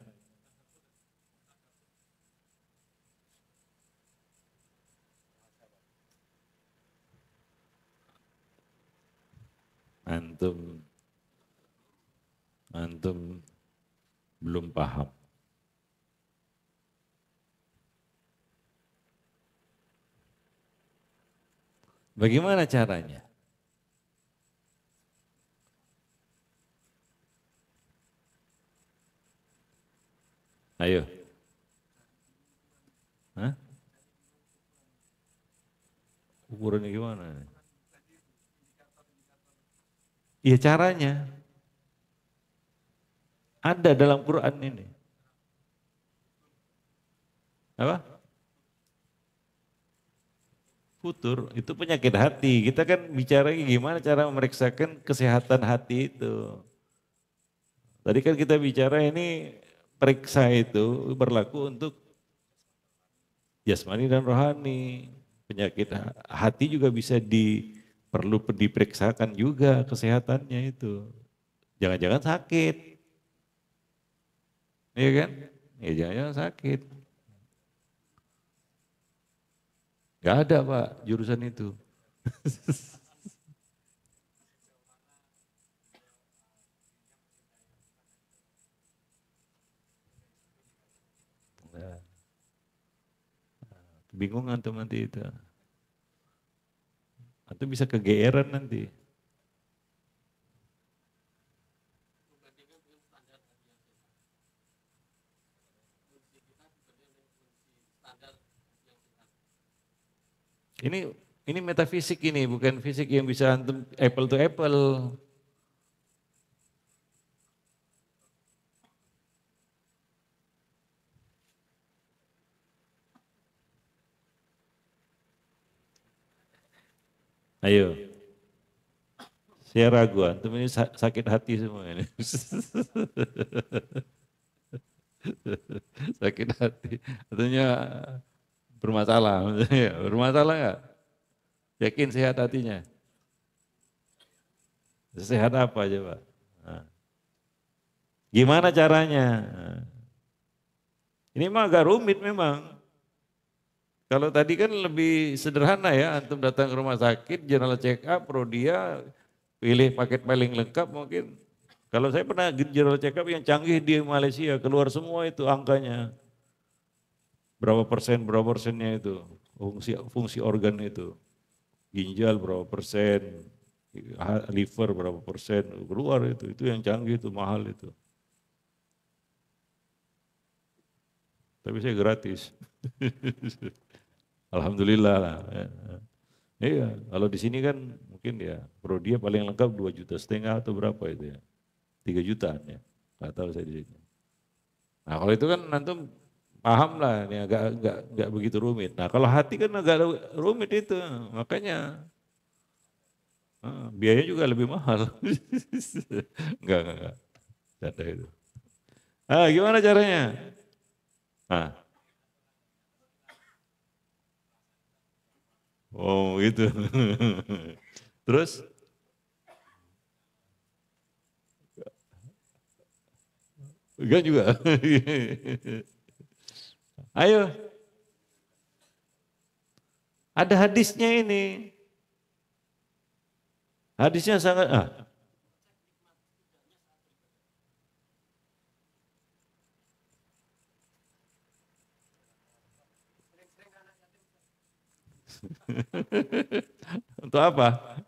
Antum antum belum paham. Bagaimana caranya? Ayo. Ukurannya gimana? Iya caranya. Ada dalam Quran ini. Apa? Futur, itu penyakit hati. Kita kan bicara gimana cara memeriksakan kesehatan hati itu. Tadi kan kita bicara ini periksa itu berlaku untuk jasmani dan rohani. Penyakit hati juga bisa perlu diperiksakan juga kesehatannya itu. Jangan-jangan sakit. Iya kan? Ya jangan-jangan sakit. Gak ada Pak jurusan itu. Nah, bingung antum nanti itu. Antum bisa kegeeran nanti. Ini metafisik ini, bukan fisik yang bisa antum apple to apple. Ayo, saya ragu, antum ini sakit hati semua ini. Sakit hati, artinya bermasalah, bermasalah nggak? Yakin sehat hatinya? Sehat apa aja Pak? Nah. Gimana caranya? Nah. Ini mah agak rumit memang. Kalau tadi kan lebih sederhana ya, antum datang ke rumah sakit, general check up, prodia, pilih paket paling lengkap mungkin. Kalau saya pernah general check up yang canggih di Malaysia, keluar semua itu angkanya. Berapa persennya itu, fungsi organ itu. Ginjal berapa persen, liver berapa persen, keluar itu yang canggih itu, mahal itu. Tapi saya gratis. Alhamdulillah lah. Iya, kalau di sini kan mungkin ya prodia paling lengkap 2,5 juta atau berapa itu ya. 3 jutaan ya. Nggak tahu saya di sini. Nah, kalau itu kan nanti paham lah, ini agak begitu rumit. Nah, kalau hati kan agak rumit itu, makanya biayanya juga lebih mahal. Enggak. Canda itu. Gimana caranya? Oh gitu. Terus? Enggak juga. Ayo. Ada hadisnya ini. Hadisnya sangat Untuk apa?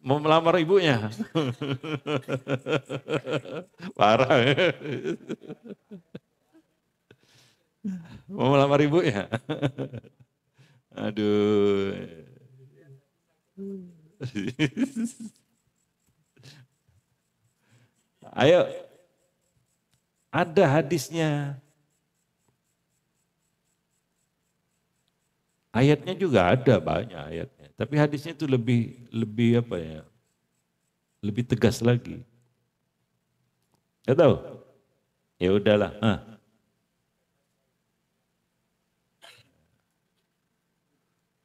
Mau melamar ibunya? Parah. Mau melamar ibunya? Aduh. Ayo. Ada hadisnya. Ayatnya juga ada banyak ayatnya. Tapi hadisnya itu lebih apa ya? Lebih tegas lagi. Gak tahu? Ya udahlah.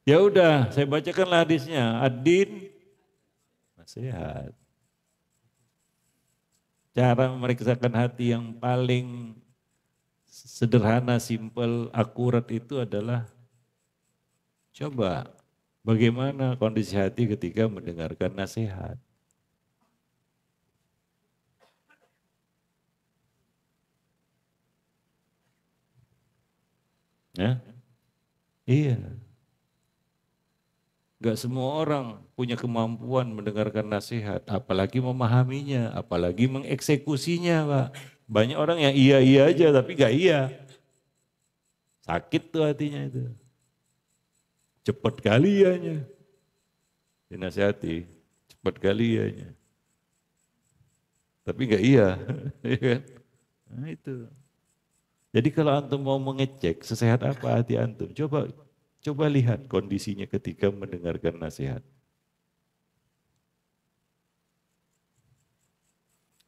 Ya udah, saya bacakanlah hadisnya. Ad-din nasihat. Cara memeriksakan hati yang paling sederhana, simpel, akurat itu adalah coba bagaimana kondisi hati ketika mendengarkan nasihat. Ya? Iya. Gak semua orang punya kemampuan mendengarkan nasihat, apalagi memahaminya, apalagi mengeksekusinya, Pak. Banyak orang yang iya-iya aja tapi gak iya. Sakit tuh hatinya itu. Cepat kali ianya. Dinasihati, cepat kali ianya. Tapi enggak iya. Iya kan? Nah itu. Jadi kalau antum mau mengecek sesehat apa hati antum, coba lihat kondisinya ketika mendengarkan nasihat.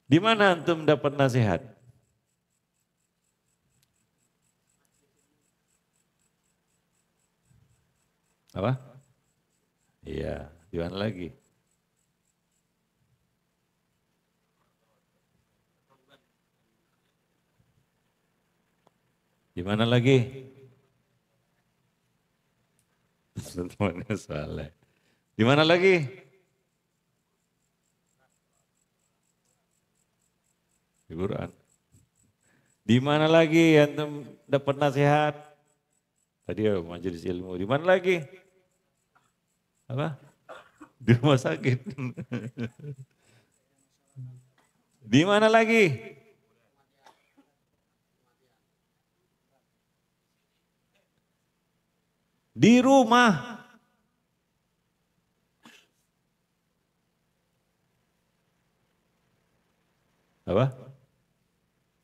Di mana antum dapat nasihat? Apa? Iya, di mana lagi? Di mana lagi? Temannya Saleh. Di mana lagi? Di Quran. Di mana lagi antum dapat nasihat? Tadi ya majelis ilmu. Di mana lagi? Apa? Di rumah sakit. Di mana lagi? Di rumah. Apa?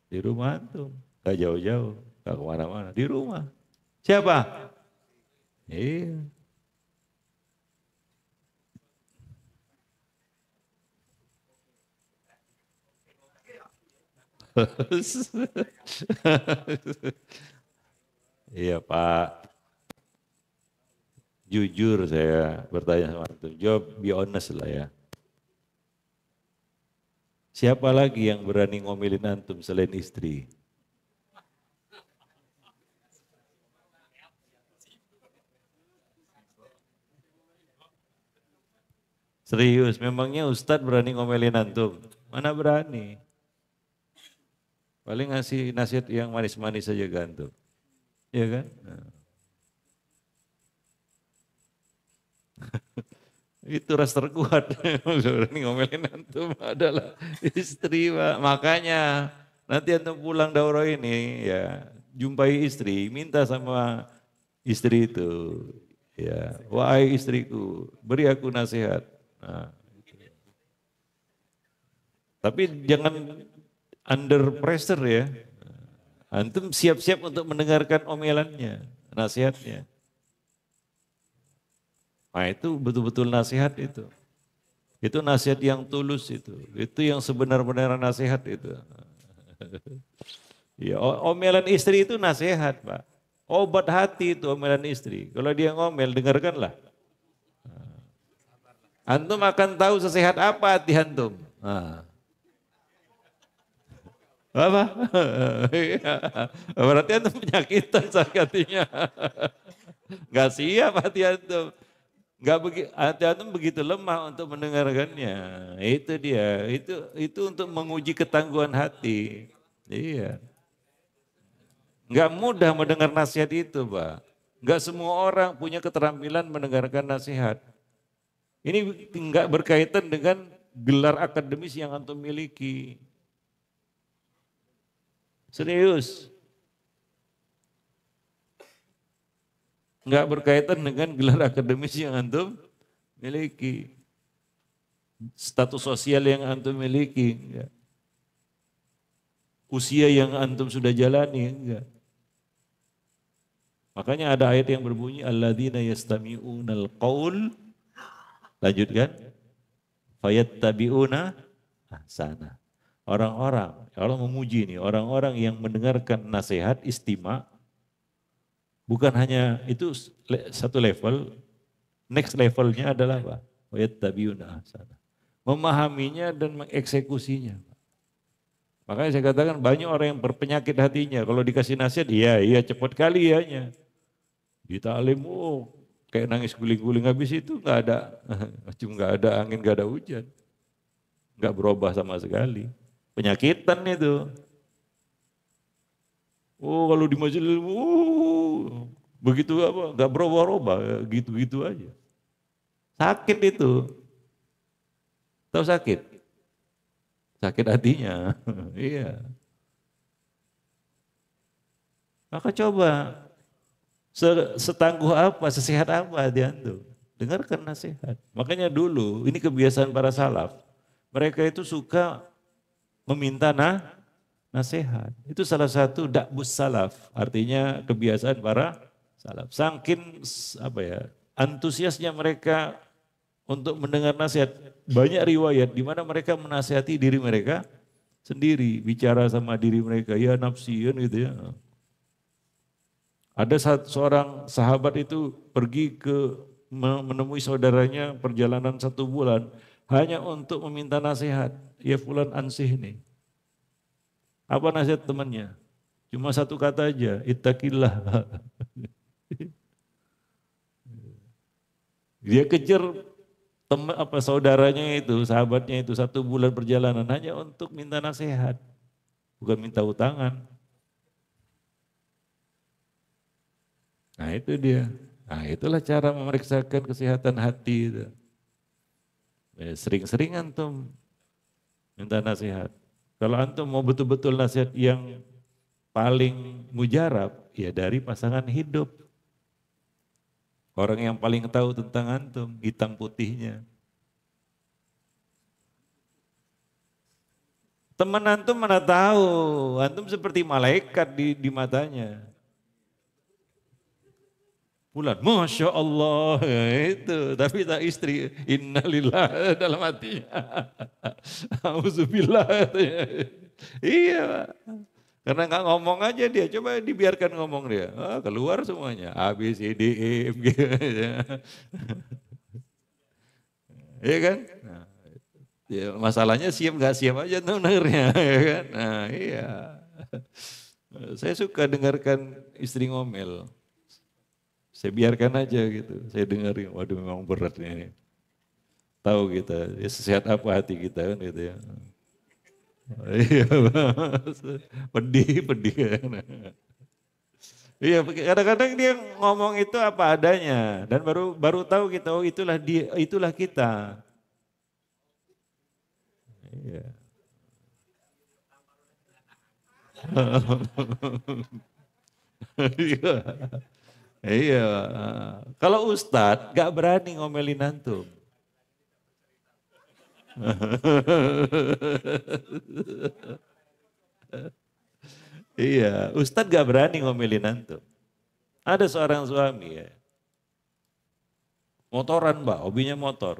Di rumah antum. Gak jauh-jauh. Gak kemana-mana. Di rumah. Siapa? Iya. Iya Pak. Jujur saya bertanya sama antum. Jawab be honest lah ya. Siapa lagi yang berani ngomelin antum selain istri? Serius, memangnya Ustadz berani ngomelin antum? Mana berani? Paling ngasih nasihat yang manis-manis saja ke antum. Iya kan? Nah, itu ras terkuat. Berani ngomelin antum adalah istri, Pak. Makanya nanti antum pulang daurah ini ya, jumpai istri, minta sama istri itu. Ya, wahai istriku, beri aku nasihat. Nah, tapi jangan under pressure ya. Antum siap-siap untuk mendengarkan omelannya, nasihatnya. Nah itu betul-betul nasihat itu. Itu nasihat yang tulus itu. Itu yang sebenar-benar nasihat itu. Ya, omelan istri itu nasihat, Pak. Obat hati itu omelan istri. Kalau dia ngomel, dengarkanlah. Antum akan tahu sesehat apa hati antum. Nah. Apa? Iya. Berarti antum penyakitan sakit hatinya. Gak siap hati antum. Hati antum begitu lemah untuk mendengarkannya. Itu dia. Itu untuk menguji ketangguhan hati. Iya. Gak mudah mendengar nasihat itu, Pak. Gak semua orang punya keterampilan mendengarkan nasihat. Ini nggak berkaitan dengan gelar akademis yang antum miliki. Serius. Nggak berkaitan dengan gelar akademis yang antum miliki. Status sosial yang antum miliki. Enggak. Usia yang antum sudah jalani. Enggak. Makanya ada ayat yang berbunyi alladzina yastami'unal qaul, lanjutkan, fayattabi'una ahsana. Orang-orang, Allah memuji nih, orang-orang yang mendengarkan nasihat istima, bukan hanya itu satu level, next levelnya adalah apa? Fayattabi'una ahsana. Memahaminya dan mengeksekusinya. Makanya saya katakan banyak orang yang berpenyakit hatinya, kalau dikasih nasihat, iya cepat kali ianya. Di ta'lim, kayak nangis guling-guling, habis itu nggak ada, cuma nggak ada angin, nggak ada hujan, nggak berubah sama sekali. Penyakitan itu. Oh kalau di majelis, begitu apa, nggak berubah-ubah, gitu-gitu aja. Sakit itu, tahu sakit? Sakit hatinya, iya. Maka coba Setangguh apa, sesehat apa hati antum. Dengarkan nasihat. Makanya dulu, ini kebiasaan para salaf. Mereka itu suka meminta nasihat. Itu salah satu dakbus salaf, artinya kebiasaan para salaf. Saking apa ya, antusiasnya mereka untuk mendengar nasihat. Banyak riwayat di mana mereka menasihati diri mereka sendiri, bicara sama diri mereka, ya nafsi kan gitu ya. Ada seorang sahabat itu pergi menemui saudaranya perjalanan 1 bulan hanya untuk meminta nasihat. Ya fulan ansih nih. Apa nasihat temannya? Cuma satu kata aja, ittaqillah. Dia kejar saudaranya itu, sahabatnya itu 1 bulan perjalanan hanya untuk minta nasihat, bukan minta utangan. Nah itu dia. Nah itulah cara memeriksakan kesehatan hati itu. Sering-sering antum minta nasihat. Kalau antum mau betul-betul nasihat yang paling mujarab, ya dari pasangan hidup. Orang yang paling tahu tentang antum, hitam putihnya. Teman antum mana tahu, antum seperti malaikat di matanya. Bulan, Masya Allah, ya itu. Tapi tak istri, innalillah dalam hatinya. Auzubillah. Iya Pak. Karena nggak ngomong aja dia, coba dibiarkan ngomong dia. Keluar semuanya, A, B, C, D, E, F, G. Iya kan? Nah, ya, masalahnya siap nggak siap aja tuh dengernya. Ya kan? Nah iya. Saya suka dengarkan istri ngomel. Saya biarkan aja gitu, saya dengerin, waduh memang berat ini. Tahu kita, ya sesehat apa hati kita kan gitu ya. Iya, pedih kan. Iya, kadang-kadang dia ngomong itu apa adanya dan baru tahu kita, oh itulah dia, itulah kita. Iya. Iya. Iya, kalau Ustadz gak berani ngomelin antum. Iya, Ustadz gak berani ngomelin antum. Ada seorang suami ya, motoran Mbak, hobinya motor.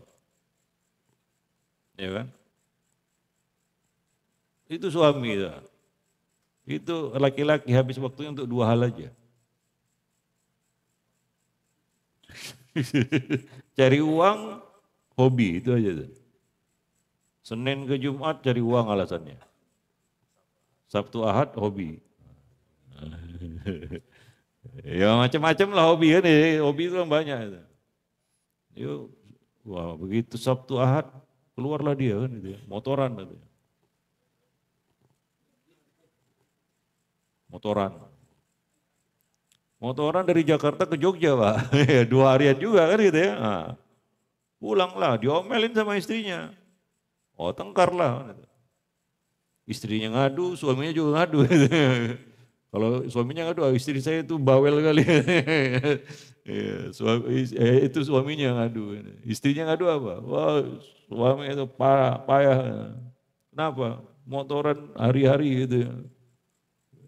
Ya kan? Itu suami ya. Itu laki-laki habis waktunya untuk 2 hal aja. Cari uang, hobi itu aja. Senin ke Jumat cari uang alasannya. Sabtu Ahad hobi. Ya macam-macam lah hobi kan, hobi itu kan banyak. Yuk, wah begitu Sabtu Ahad keluarlah dia kan, gitu, motoran. Gitu. Motoran dari Jakarta ke Jogja Pak, 2 harian juga kan gitu ya. Nah, pulanglah, diomelin sama istrinya. Oh tengkar lah. Istrinya ngadu, suaminya juga ngadu. Kalau suaminya ngadu, istri saya itu bawel kali. Itu suaminya ngadu. Istrinya ngadu apa? Wah suami itu payah. Kenapa? Motoran hari-hari gitu ya.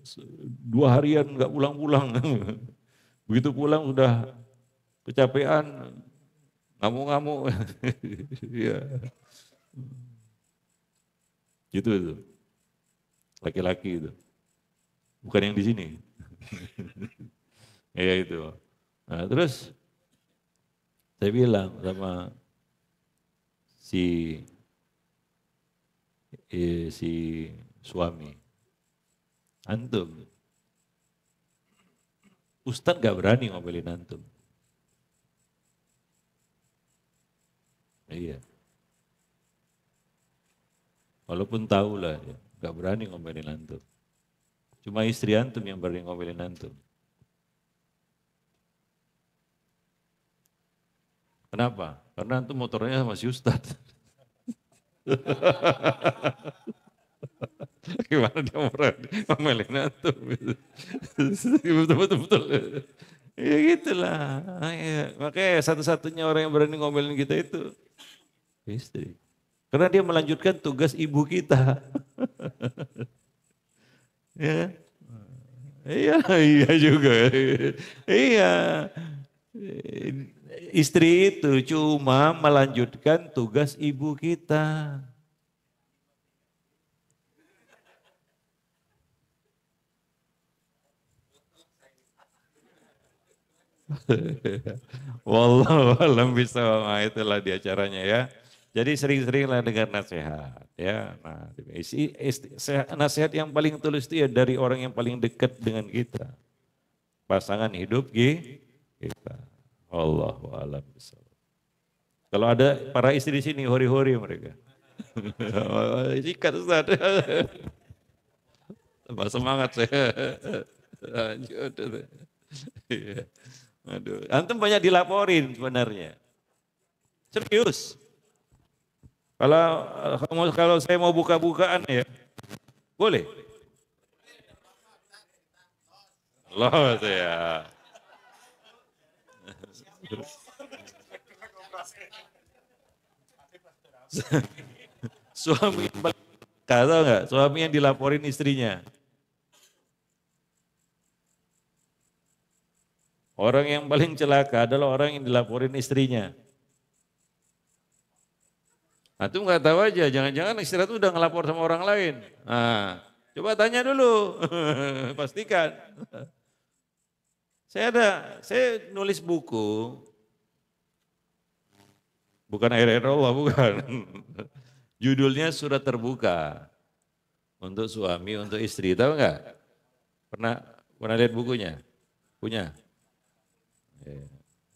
2 harian nggak pulang-pulang. Begitu pulang udah kecapean, ngamuk-ngamuk. Ya. Gitu itu. Laki-laki itu. Bukan yang di sini. Ya itu. Nah, terus saya bilang sama si suami, antum, Ustadz gak berani ngomelin antum. Iya. Walaupun tahu lah, ya, gak berani ngomelin antum. Cuma istri antum yang berani ngomelin antum. Kenapa? Karena antum motornya masih Ustadz. Gimana dia berani ngomelin antum? Betul. Ya gitulah. Ya. Makanya satu-satunya orang yang berani ngomelin kita itu istri. Karena dia melanjutkan tugas ibu kita. Ya. Iya, iya juga. Iya. Istri itu cuma melanjutkan tugas ibu kita. Wallahu alam bisawab. Nah, itulah di acaranya ya. Jadi sering-seringlah dengar nasihat ya. Nah, nasihat yang paling tulus itu ya dari orang yang paling dekat dengan kita. Pasangan hidup kita. Wallahu alam bisawab. Kalau ada para istri di sini hori-hori mereka. Sikat Ustaz. Tambah semangat saya. Lanjut. Iya. Aduh, antum banyak dilaporin sebenarnya. Serius. Kalau saya mau buka-bukaan ya, boleh. Allah saya. Suami tahu nggak? Suami yang dilaporin istrinya. Orang yang paling celaka adalah orang yang dilaporin istrinya. Nah, itu nggak tahu aja, jangan-jangan istri itu udah ngelapor sama orang lain. Nah, coba tanya dulu, pastikan. Saya nulis buku, bukan air Allah, bukan. Judulnya Surat Terbuka untuk suami, untuk istri, tahu nggak? Pernah lihat bukunya? Punya?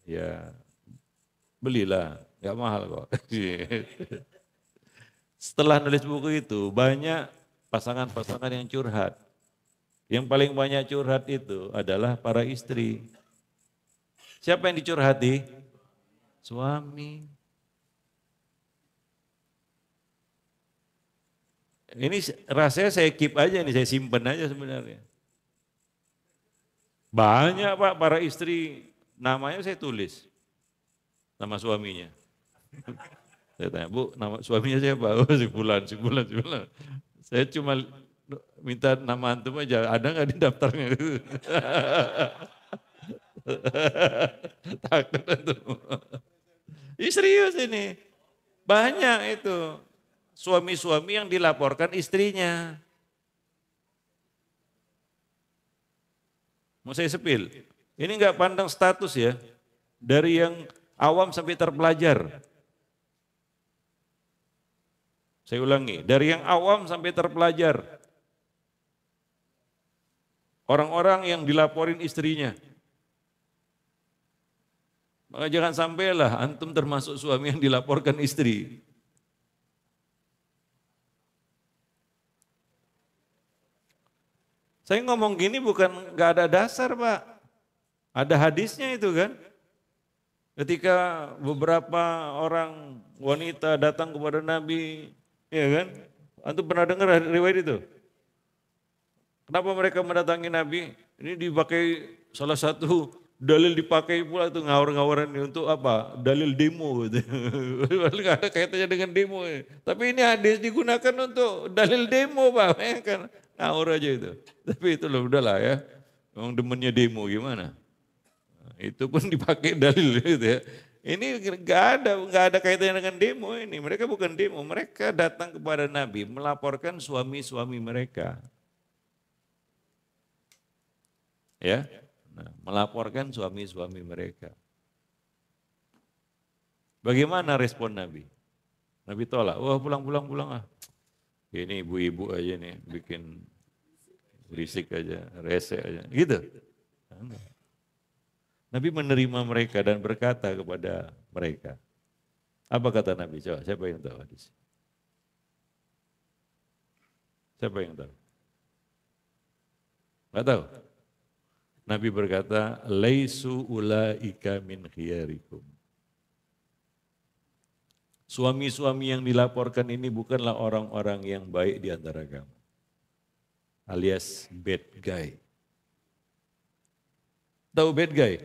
Ya, belilah, nggak mahal kok. Setelah nulis buku itu banyak pasangan-pasangan yang curhat. Yang paling banyak curhat itu adalah para istri. Siapa yang dicurhati? Suami. Ini rasanya saya keep aja nih, saya simpen aja sebenarnya. Banyak Pak para istri, namanya saya tulis. Nama suaminya. Saya tanya, Bu, nama suaminya siapa? Oh, sebulan. Saya cuma minta nama antum aja, ada nggak di daftarnya? Takut antum. Ini serius ini. Banyak itu suami-suami yang dilaporkan istrinya. Mau saya sepil? Ini nggak pandang status ya. Dari yang awam sampai terpelajar. Saya ulangi, dari yang awam sampai terpelajar. Orang-orang yang dilaporin istrinya. Maka jangan sampailah antum termasuk suami yang dilaporkan istri. Saya ngomong gini bukan nggak ada dasar Pak. Ada hadisnya itu kan. Ketika beberapa orang wanita datang kepada Nabi, ya kan? Antum pernah dengar riwayat itu? Kenapa mereka mendatangi Nabi? Ini dipakai salah satu dalil dipakai pula itu ngawur-ngawuran untuk apa? Dalil demo gitu. Nggak ada kaitannya dengan demo. Tapi ini hadis digunakan untuk dalil demo Pak. Ya kan? Ngawur aja itu. Tapi itu loh udahlah ya. Memang demennya demo gimana? Itu pun dipakai dalil gitu ya. Ini nggak ada kaitannya dengan demo ini. Mereka bukan demo, mereka datang kepada Nabi melaporkan suami-suami mereka. Ya, nah, melaporkan suami-suami mereka. Bagaimana respon Nabi? Nabi tolak, wah pulang ah. Ini ibu-ibu aja nih bikin berisik aja, rese aja, gitu. Nabi menerima mereka dan berkata kepada mereka. Apa kata Nabi? Coba, siapa yang tahu hadis? Siapa yang tahu? Enggak tahu? Nabi berkata, "Laisu ulaika min khiyarikum." Suami-suami yang dilaporkan ini bukanlah orang-orang yang baik di antara kamu. Alias bad guy. Tahu bad guy?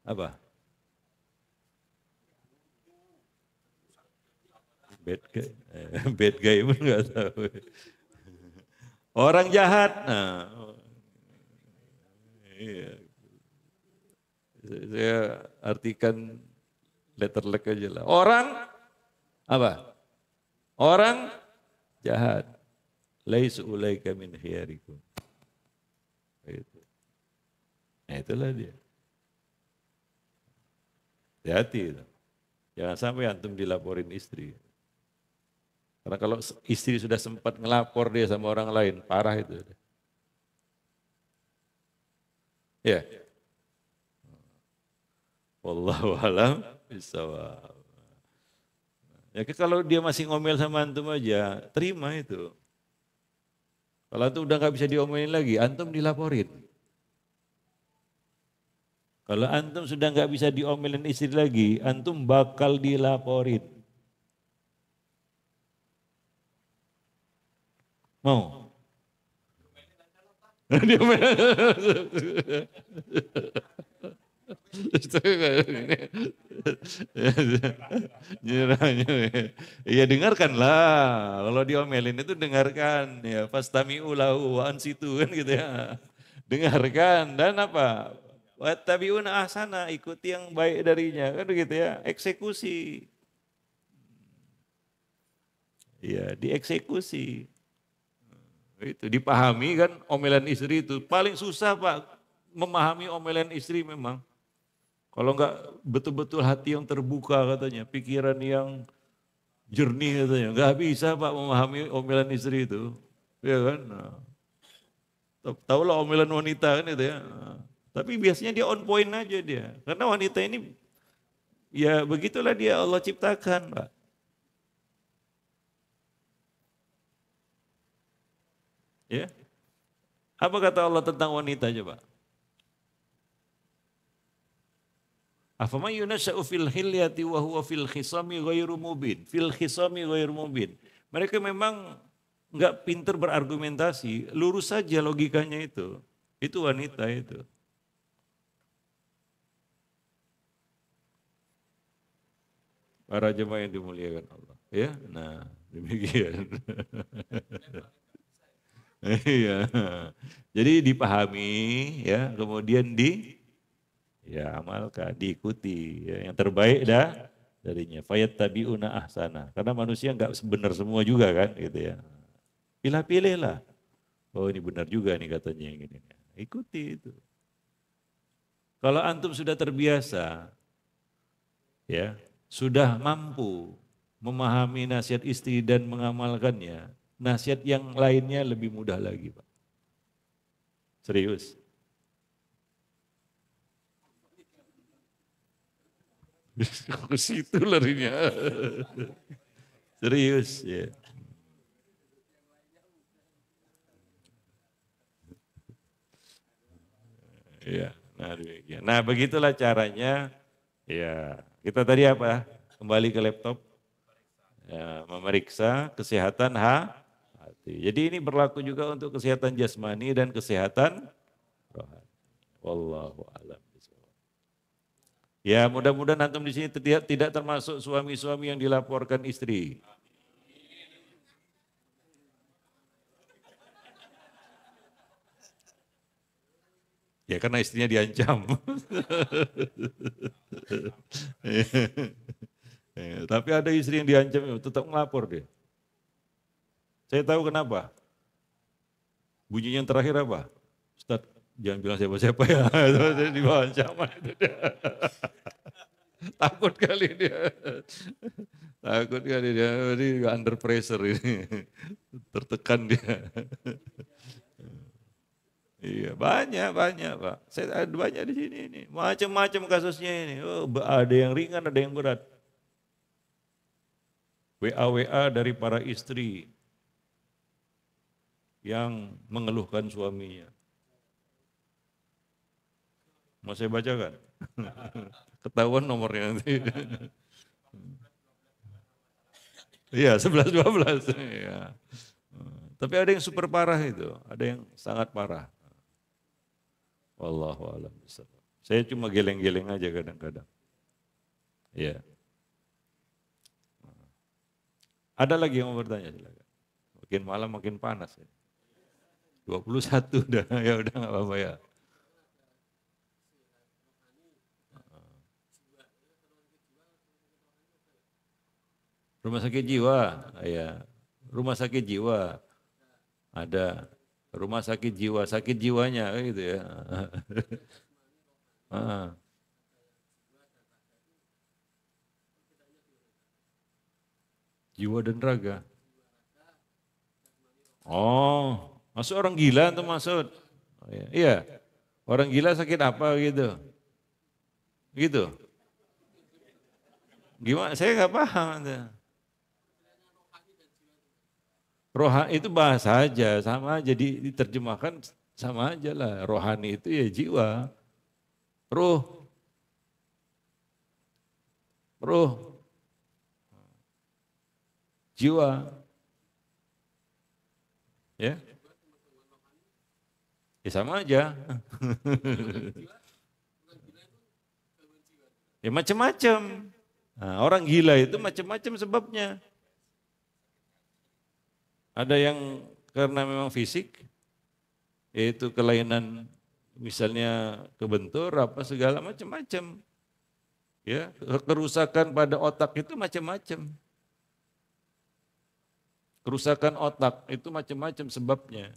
Apa? Bad guy. Bad guy pun nggak tahu. Orang jahat. Nah, iya. Saya artikan letter luck aja lah. Orang apa? Orang jahat. Laisu ulaika min khiyarikum. Itu. Nah, itulah dia. Hati-hati itu. Jangan sampai antum dilaporin istri. Karena kalau istri sudah sempat ngelapor dia sama orang lain, parah itu. Ya. Wallahu a'lam bishawab. Ya kalau dia masih ngomel sama antum aja, terima itu. Kalau antum udah nggak bisa diomelin lagi, antum dilaporin. Kalau antum sudah nggak bisa diomelin istri lagi, antum bakal dilaporin. Mau? Ya dengarkanlah, kalau diomelin itu dengarkan ya, fastami'u lahu wa ansitu kan gitu ya. Dengarkan dan apa? Wattabi'una ahsana, ikuti yang baik darinya kan begitu ya, eksekusi. Ya, dieksekusi. Itu dipahami kan omelan istri itu. Paling susah Pak memahami omelan istri memang. Kalau enggak betul-betul hati yang terbuka katanya, pikiran yang jernih katanya. Enggak bisa Pak memahami omelan istri itu. Ya kan? Nah, tahulah omelan wanita kan itu ya. Nah, tapi biasanya dia on point aja dia. Karena wanita ini ya begitulah dia Allah ciptakan Pak. Ya. Apa kata Allah tentang wanita coba? Afama yunasya'u fil hilyati wa huwa fil khisami ghairu mubin. Fil khisami ghairu mubin. Mereka memang enggak pintar berargumentasi, lurus saja logikanya itu. Itu wanita itu. Para jemaah yang dimuliakan Allah. Ya, nah demikian. Iya. Jadi dipahami ya, kemudian ya amalkan, diikuti ya, yang terbaik darinya. Fayattabi'una ahsana. Karena manusia enggak benar semua juga kan gitu ya. Pilih-pilih lah. Oh ini benar juga nih katanya yang ini. Ikuti itu. Kalau antum sudah terbiasa ya, sudah mampu memahami nasihat istri dan mengamalkannya, nasihat yang lainnya lebih mudah lagi, Pak. Serius. Ke situ larinya. Serius ya. Ya, nah demikian. Nah, begitulah caranya. Ya, kita tadi apa? Kembali ke laptop. Ya, memeriksa kesehatan hati. Jadi ini berlaku juga untuk kesehatan jasmani dan kesehatan rohani. Wallahu a'lam. Ya, mudah-mudahan antum di sini tidak termasuk suami-suami yang dilaporkan istri. Ya karena istrinya diancam. Tapi ada istri yang diancam tetap ngelapor dia. Saya tahu kenapa. Bunyinya yang terakhir apa? Ustaz, jangan bilang siapa-siapa ya. Di bawah ancaman itu dia. Takut kali dia. Takut kali dia. Jadi under pressure ini. Tertekan dia. Iya banyak Pak. Saya ada banyak di sini ini. Macam-macam kasusnya ini. Oh, ada yang ringan, ada yang berat. WA dari para istri yang mengeluhkan suaminya. Mau saya bacakan? Ketahuan nomornya nanti. Iya 11-12. Iya. Tapi ada yang super parah itu, ada yang sangat parah. Wallahu a'lam bishawab. Saya cuma geleng-geleng aja kadang-kadang. Ya. Ada lagi yang mau bertanya silakan. Makin malam makin panas ya. 21 udah, ya udah nggak apa-apa ya. Rumah sakit jiwa, ya. Rumah sakit jiwa ada. Rumah sakit jiwanya gitu ya. Ah, jiwa dan raga. Oh, masuk orang gila tuh maksud. Oh, iya. Iya. Orang gila sakit apa gitu? Gitu. Gimana? Saya nggak paham. Tuh. Rohani itu bahasa aja, sama jadi diterjemahkan sama aja lah. Rohani itu ya jiwa, ruh, ruh, jiwa, ya, ya sama aja. Ya macam-macam. Nah, orang gila itu macam-macam sebabnya. Ada yang karena memang fisik, yaitu kelainan misalnya kebentur apa segala macam-macam. Ya, kerusakan pada otak itu macam-macam. Kerusakan otak itu macam-macam sebabnya.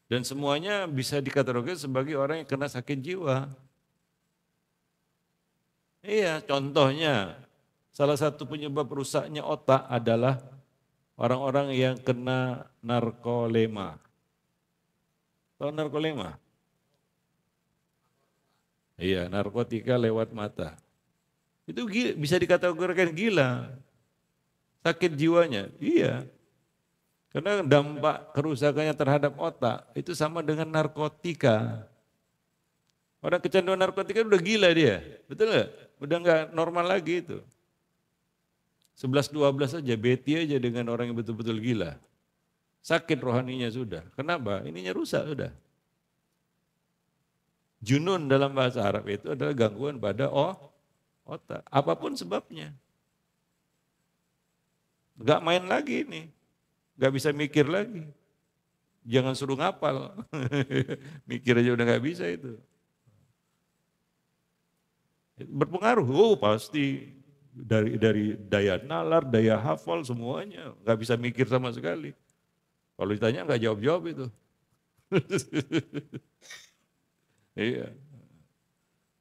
Dan semuanya bisa dikategorikan sebagai orang yang kena sakit jiwa. Iya, contohnya salah satu penyebab rusaknya otak adalah orang-orang yang kena narkolema. Tahu narkolema? Iya, narkotika lewat mata. Itu bisa dikategorikan gila. Sakit jiwanya. Iya. Karena dampak kerusakannya terhadap otak itu sama dengan narkotika. Orang kecanduan narkotika udah gila dia. Betul nggak? Udah nggak normal lagi itu. 11-12 aja, beti aja dengan orang yang betul-betul gila. Sakit rohaninya sudah. Kenapa? Ininya rusak sudah. Junun dalam bahasa Arab itu adalah gangguan pada otak. Apapun sebabnya. Gak main lagi ini. Gak bisa mikir lagi. Jangan suruh ngapal. Mikir aja udah gak bisa itu. Berpengaruh, oh pasti. Dari daya nalar, daya hafal, semuanya. Gak bisa mikir sama sekali. Kalau ditanya gak jawab-jawab itu. Iya.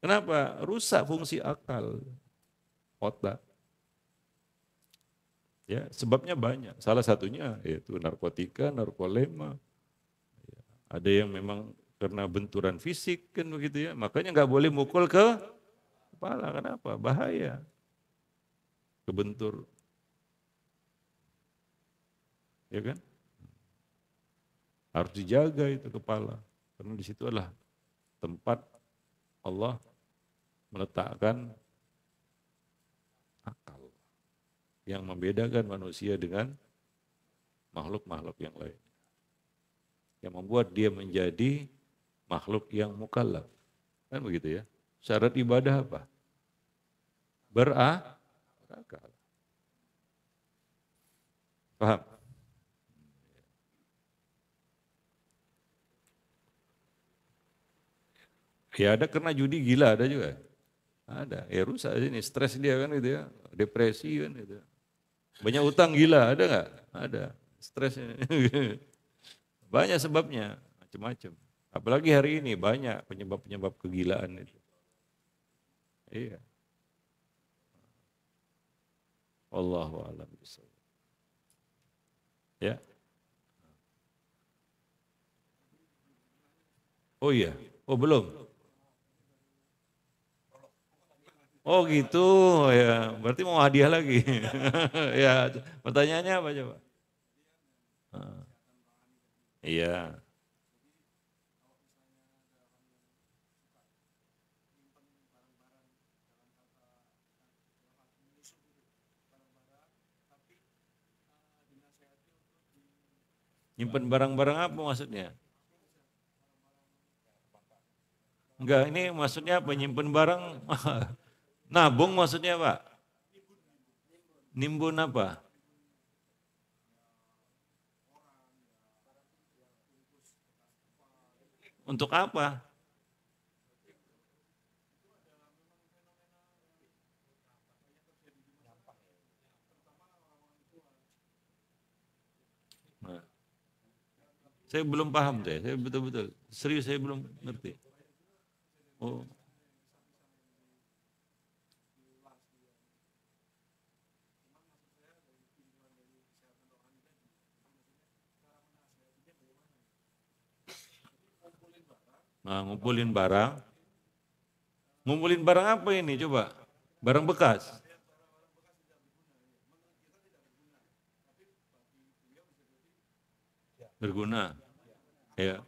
Kenapa? Rusak fungsi akal, otak. Ya, sebabnya banyak. Salah satunya yaitu narkotika, narkolema. Ada yang memang karena benturan fisik kan begitu ya. Makanya nggak boleh mukul ke kepala. Kenapa? Bahaya. Kebentur. Ya kan? Harus dijaga itu kepala. Karena di situ adalah tempat Allah meletakkan akal yang membedakan manusia dengan makhluk-makhluk yang lain. Yang membuat dia menjadi makhluk yang mukallaf. Kan begitu ya. Syarat ibadah apa? Berakal. Paham? Ya ada karena judi gila ada juga. Ada. Ya rusak ini, stres dia kan gitu ya. Depresi kan gitu. Banyak utang gila, ada nggak? Ada. Stresnya. Banyak sebabnya, macam-macam. Apalagi hari ini banyak penyebab-penyebab kegilaan itu. Iya. Wallahu a'lam bishawab. Ya. Oh iya. Oh belum. Oh gitu. Ya, berarti mau hadiah lagi. Ya, pertanyaannya apa coba? Ah, iya. Nyimpen barang-barang apa maksudnya? Enggak, ini maksudnya penyimpan barang, nabung maksudnya Pak? Nimbun apa? Untuk apa? Nah, saya belum paham saya betul-betul, serius saya belum ngerti. Oh, nah, ngumpulin barang apa ini coba? Barang bekas, berguna, ya.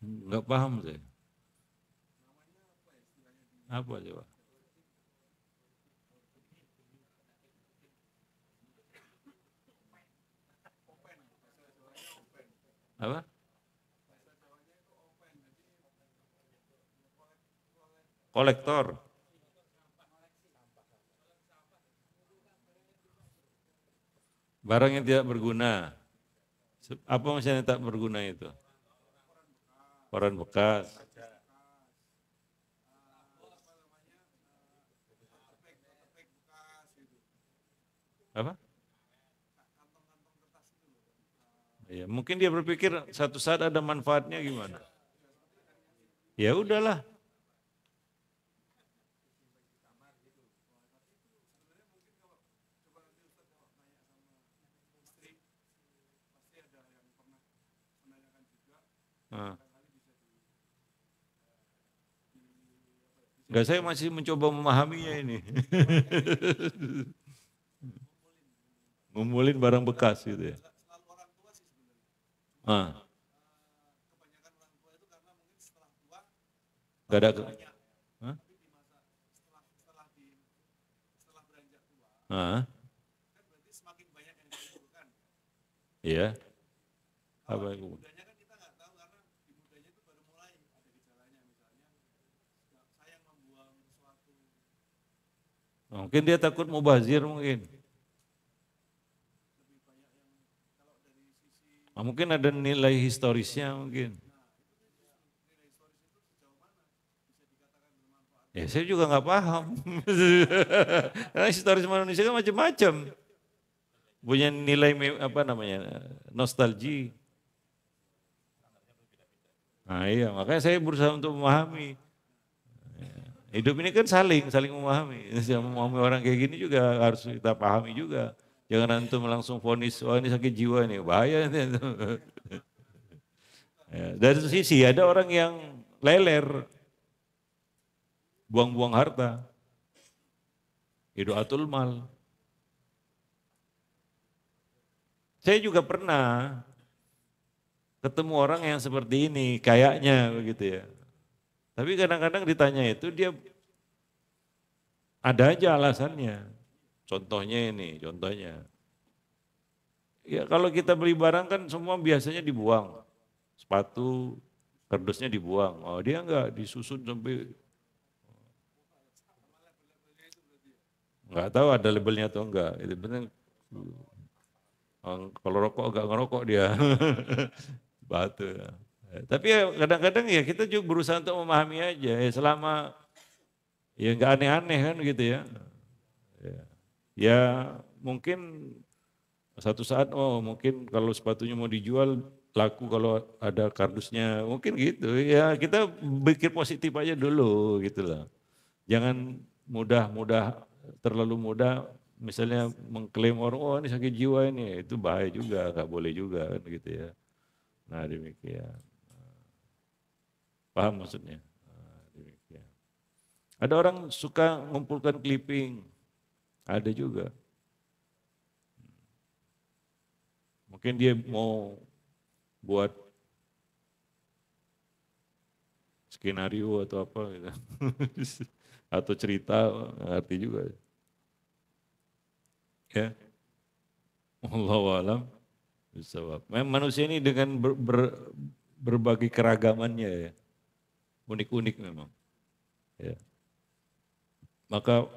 Enggak paham saya. Apa coba? Apa? Kolektor. Barang yang tidak berguna. Apa maksudnya yang tak berguna itu? Koran bekas. Apa? Ya, mungkin dia berpikir satu saat ada manfaatnya gimana? Ya udahlah. Nah. Enggak, saya masih mencoba memahaminya ini. Ngumpulin barang bekas gitu ya. Ah, enggak ada. Hah? Ah, iya. Apa itu? Mungkin dia takut mubazir mungkin. Mungkin ada nilai historisnya mungkin. Ya saya juga nggak paham. Karena historis Indonesia kan macam-macam. Punya nilai apa namanya nostalgia. Nah iya, makanya saya berusaha untuk memahami. Hidup ini kan saling memahami. Memahami orang kayak gini juga harus kita pahami juga. Jangan antum langsung vonis, wah ini sakit jiwa nih, bahaya. Ya, dari sisi ada orang yang leler, buang-buang harta, idaatul mal. Saya juga pernah ketemu orang yang seperti ini, kayaknya begitu ya. Tapi kadang-kadang ditanya itu dia ada aja alasannya. Contohnya ini, contohnya. Ya kalau kita beli barang kan semua biasanya dibuang. Sepatu, kardusnya dibuang. Oh dia enggak disusun sampai enggak tahu ada labelnya atau enggak. Itu benar. Kalau rokok enggak ngerokok dia. Batu. Ya. Tapi ya kadang-kadang ya kita juga berusaha untuk memahami aja. Ya selama ya enggak aneh-aneh kan gitu ya. Ya, ya mungkin satu saat oh mungkin kalau sepatunya mau dijual laku kalau ada kardusnya mungkin gitu ya kita pikir positif aja dulu gitu loh. Jangan mudah-mudah terlalu mudah misalnya mengklaim orang oh ini sakit jiwa ini itu bahaya juga nggak boleh juga kan gitu ya. Nah demikian paham maksudnya. Nah, demikian. Ada orang suka ngumpulkan clipping ada juga. Mungkin dia mau buat skenario atau apa gitu. Atau cerita, ngerti juga. Ya, wallahu alam bisawab. Memang manusia ini dengan berbagai keragamannya ya, unik-unik memang. Ya. Maka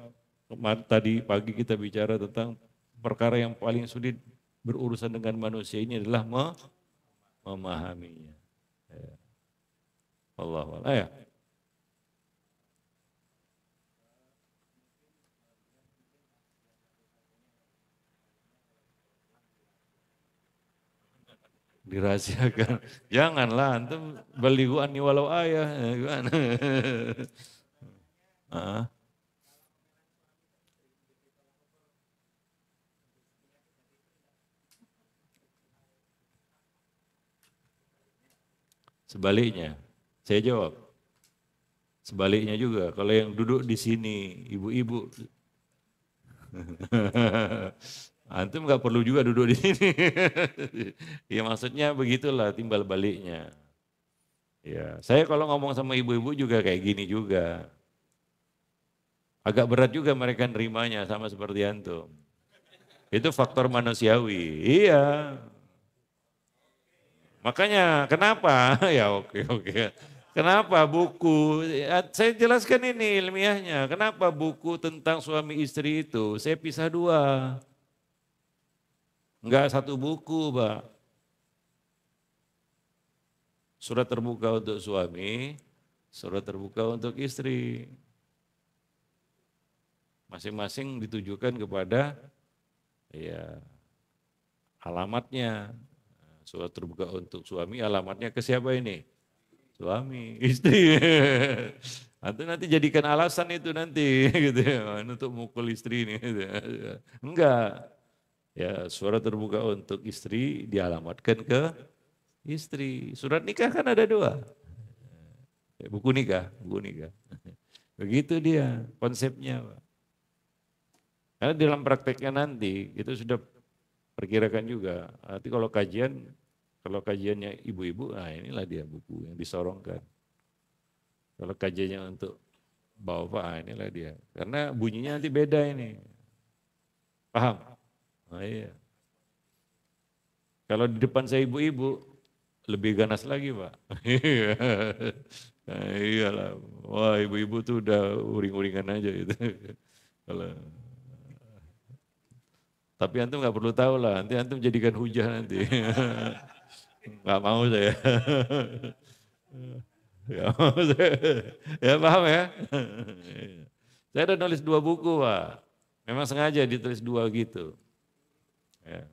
tadi pagi kita bicara tentang perkara yang paling sulit berurusan dengan manusia ini adalah memahaminya. Ya. Wallahu a'lam. Ya. Dirahasiakan. Janganlah antum balighu anni walau ayah. Gimana? Ah, sebaliknya, saya jawab. Sebaliknya juga, kalau yang duduk di sini, ibu-ibu, antum nggak perlu juga duduk di sini. Ya maksudnya begitulah timbal baliknya. Ya, saya kalau ngomong sama ibu-ibu juga kayak gini juga. Agak berat juga mereka nerimanya sama seperti antum. Itu faktor manusiawi. Iya. Makanya kenapa? Ya oke oke. Kenapa buku? Ya, saya jelaskan ini ilmiahnya. Kenapa buku tentang suami istri itu saya pisah dua. Enggak satu buku, Pak. Surat terbuka untuk suami, surat terbuka untuk istri. Masing-masing ditujukan kepada ya alamatnya. Surat terbuka untuk suami, alamatnya ke siapa ini? Suami, istri. Nanti jadikan alasan itu nanti gitu ya, untuk mukul istri ini. Gitu ya. Enggak. Ya, surat terbuka untuk istri dialamatkan ke istri. Surat nikah kan ada dua. Ya, buku nikah, buku nikah. Begitu dia konsepnya, Pak. Karena dalam prakteknya nanti itu sudah perkirakan juga. Nanti kalau kajiannya ibu-ibu, nah inilah dia buku yang disorongkan. Kalau kajiannya untuk bapak, nah inilah dia. Karena bunyinya nanti beda ini. Paham? Nah, iya. Kalau di depan saya ibu-ibu, lebih ganas lagi Pak. Iya. Nah, iyalah. Wah ibu-ibu tuh udah uring-uringan aja gitu. Kalau tapi antum nggak perlu tahu lah, nanti antum jadikan hujah nanti. Nggak mau saya. Nggak mau saya. Ya paham ya? Saya udah nulis 2 buku Pak. Memang sengaja ditulis 2 gitu. Ya.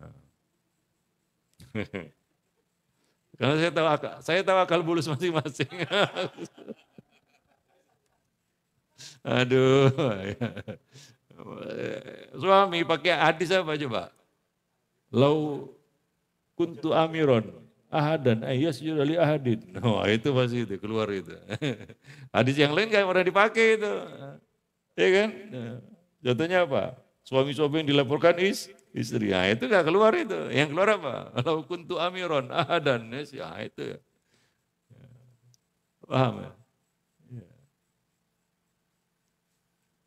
Karena saya tahu akal bulus masing-masing. Aduh. Suami pakai hadis apa coba? Lau kuntu amiron ahadan ayyasjud li ahadin. Wah itu pasti itu keluar itu. Hadis yang lain kayak pernah dipakai itu. Ya kan? Contohnya apa? Suami-suami yang dilaporkan istri. Nah, itu nggak keluar itu. Yang keluar apa? Lau kuntu amiron ahadan. Ya itu. Paham ya?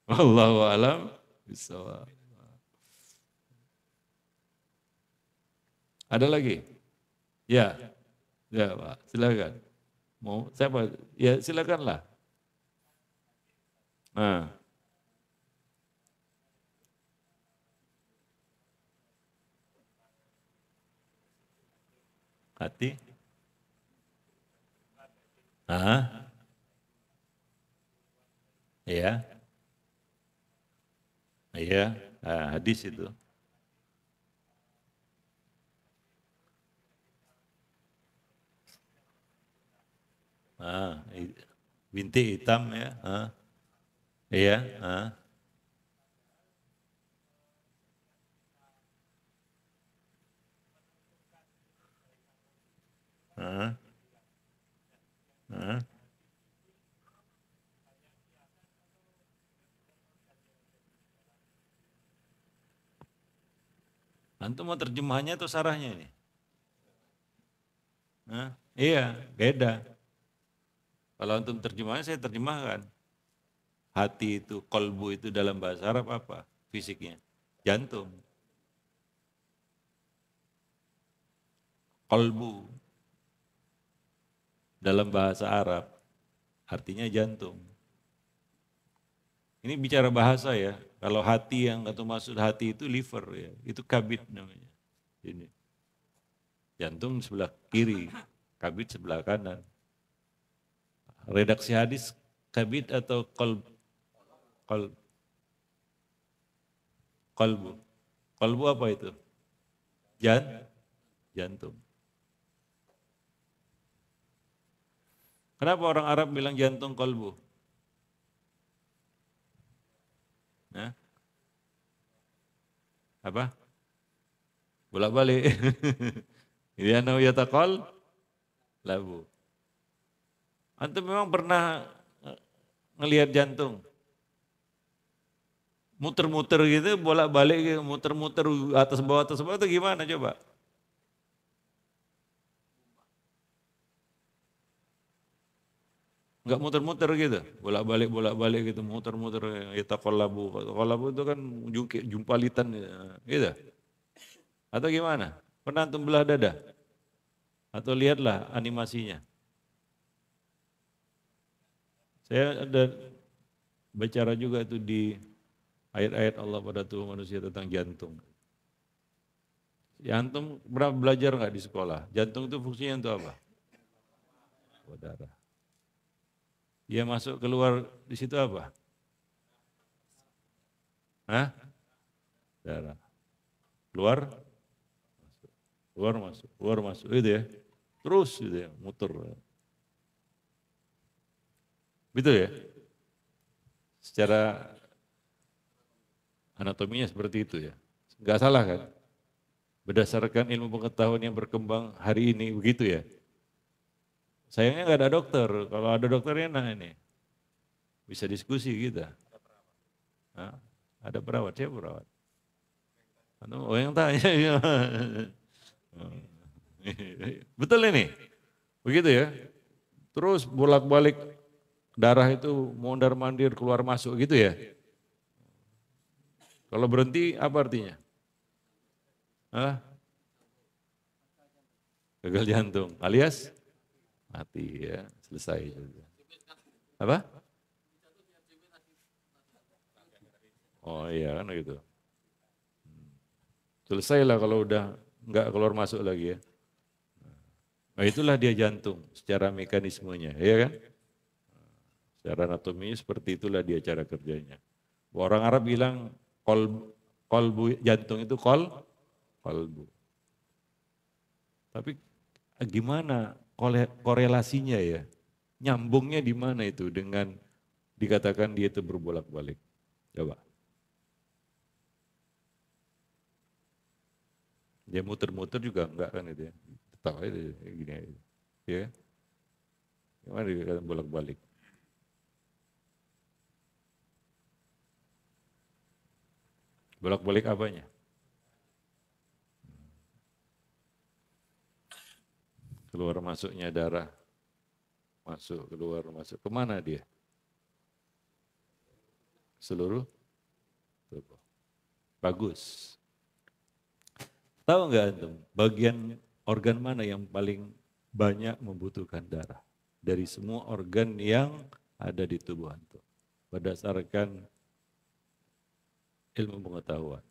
Wallahu alam bisawab. Ada lagi? Ya, ya Pak, silakan. Mau siapa? Ya silakanlah. Nah, hati. Ah, iya, iya, hadis itu. Ah, binti hitam ya. Iya, ah, ah. Antum mau terjemahannya atau sarahnya ini? Iya, beda. Kalau antum terjemahannya saya terjemahkan. Hati itu, kolbu itu dalam bahasa Arab apa? Fisiknya. Jantung. Kolbu dalam bahasa Arab artinya jantung. Ini bicara bahasa ya. Kalau hati yang atau maksud hati itu liver ya, itu kabid namanya. Ini jantung sebelah kiri, kabid sebelah kanan. Redaksi hadis kabid atau kolbu. Kolbu apa itu? Jantung. Kenapa orang Arab bilang jantung kolbu? Nah, apa? Bolak-balik. Dia yataqal labu. Antum memang pernah ngelihat jantung? Muter-muter gitu, bolak-balik gitu, muter-muter atas bawah itu gimana coba? Enggak muter-muter gitu, bolak-balik gitu, muter-muter yataqallabu. Yataqallabu itu kan jumpalitan gitu. Atau gimana? Pernah antum belah dada? Atau lihatlah animasinya. Saya ada bicara juga itu di ayat-ayat Allah pada tubuh manusia tentang jantung. Jantung pernah belajar nggak di sekolah? Jantung itu fungsinya untuk apa? Buat darah. Dia masuk keluar di situ apa? Hah? Darah. Keluar, keluar masuk, itu ya. Terus gitu ya, muter. Betul ya? Secara anatominya seperti itu ya. Enggak salah kan? Berdasarkan ilmu pengetahuan yang berkembang hari ini begitu ya. Sayangnya nggak ada dokter. Kalau ada dokter enak ini. Bisa diskusi kita. Nah, ada perawat, siapa perawat? Oh yang tanya. Betul ini? Begitu ya? Terus bolak-balik darah itu mondar-mandir keluar masuk gitu ya? Kalau berhenti apa artinya? Hah? Gagal jantung alias mati ya, selesai. Apa? Oh iya kan gitu. Selesailah kalau udah nggak keluar masuk lagi ya. Nah itulah dia jantung secara mekanismenya, ya kan? Secara anatomi seperti itulah dia cara kerjanya. Orang Arab bilang kolbu jantung itu kolbu. Tapi gimana korelasinya ya? Nyambungnya di mana itu dengan dikatakan dia itu berbolak-balik? Coba. Dia muter-muter juga enggak kan itu ya. Tahu aja gini aja. Ya. Gimana dikatakan bolak-balik? Bolak-balik apanya? Keluar masuknya darah. Masuk, keluar, masuk. Kemana dia? Seluruh tubuh. Bagus. Tahu nggak antum, bagian organ mana yang paling banyak membutuhkan darah? Dari semua organ yang ada di tubuh antum. Berdasarkan ilmu pengetahuan.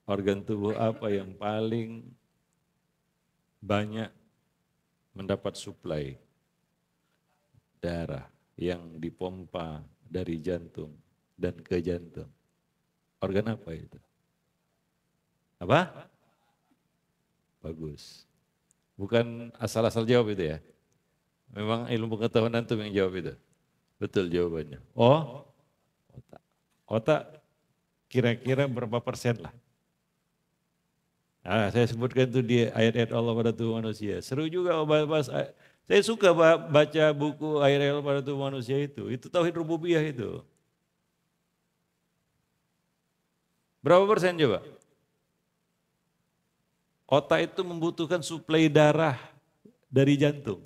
Organ tubuh apa yang paling banyak mendapat suplai darah yang dipompa dari jantung dan ke jantung? Organ apa itu? Apa? Bagus. Bukan asal-asal jawab itu ya. Memang ilmu pengetahuan antum yang jawab itu. Betul jawabannya. Oh, otak. Otak kira-kira berapa persen lah? Nah, saya sebutkan itu di ayat-ayat Allah pada tubuh manusia. Seru juga bahas. Saya suka baca buku ayat-ayat Allah pada tubuh manusia itu. Itu tauhid rububiyah itu. Berapa persen coba? Otak itu membutuhkan suplai darah dari jantung.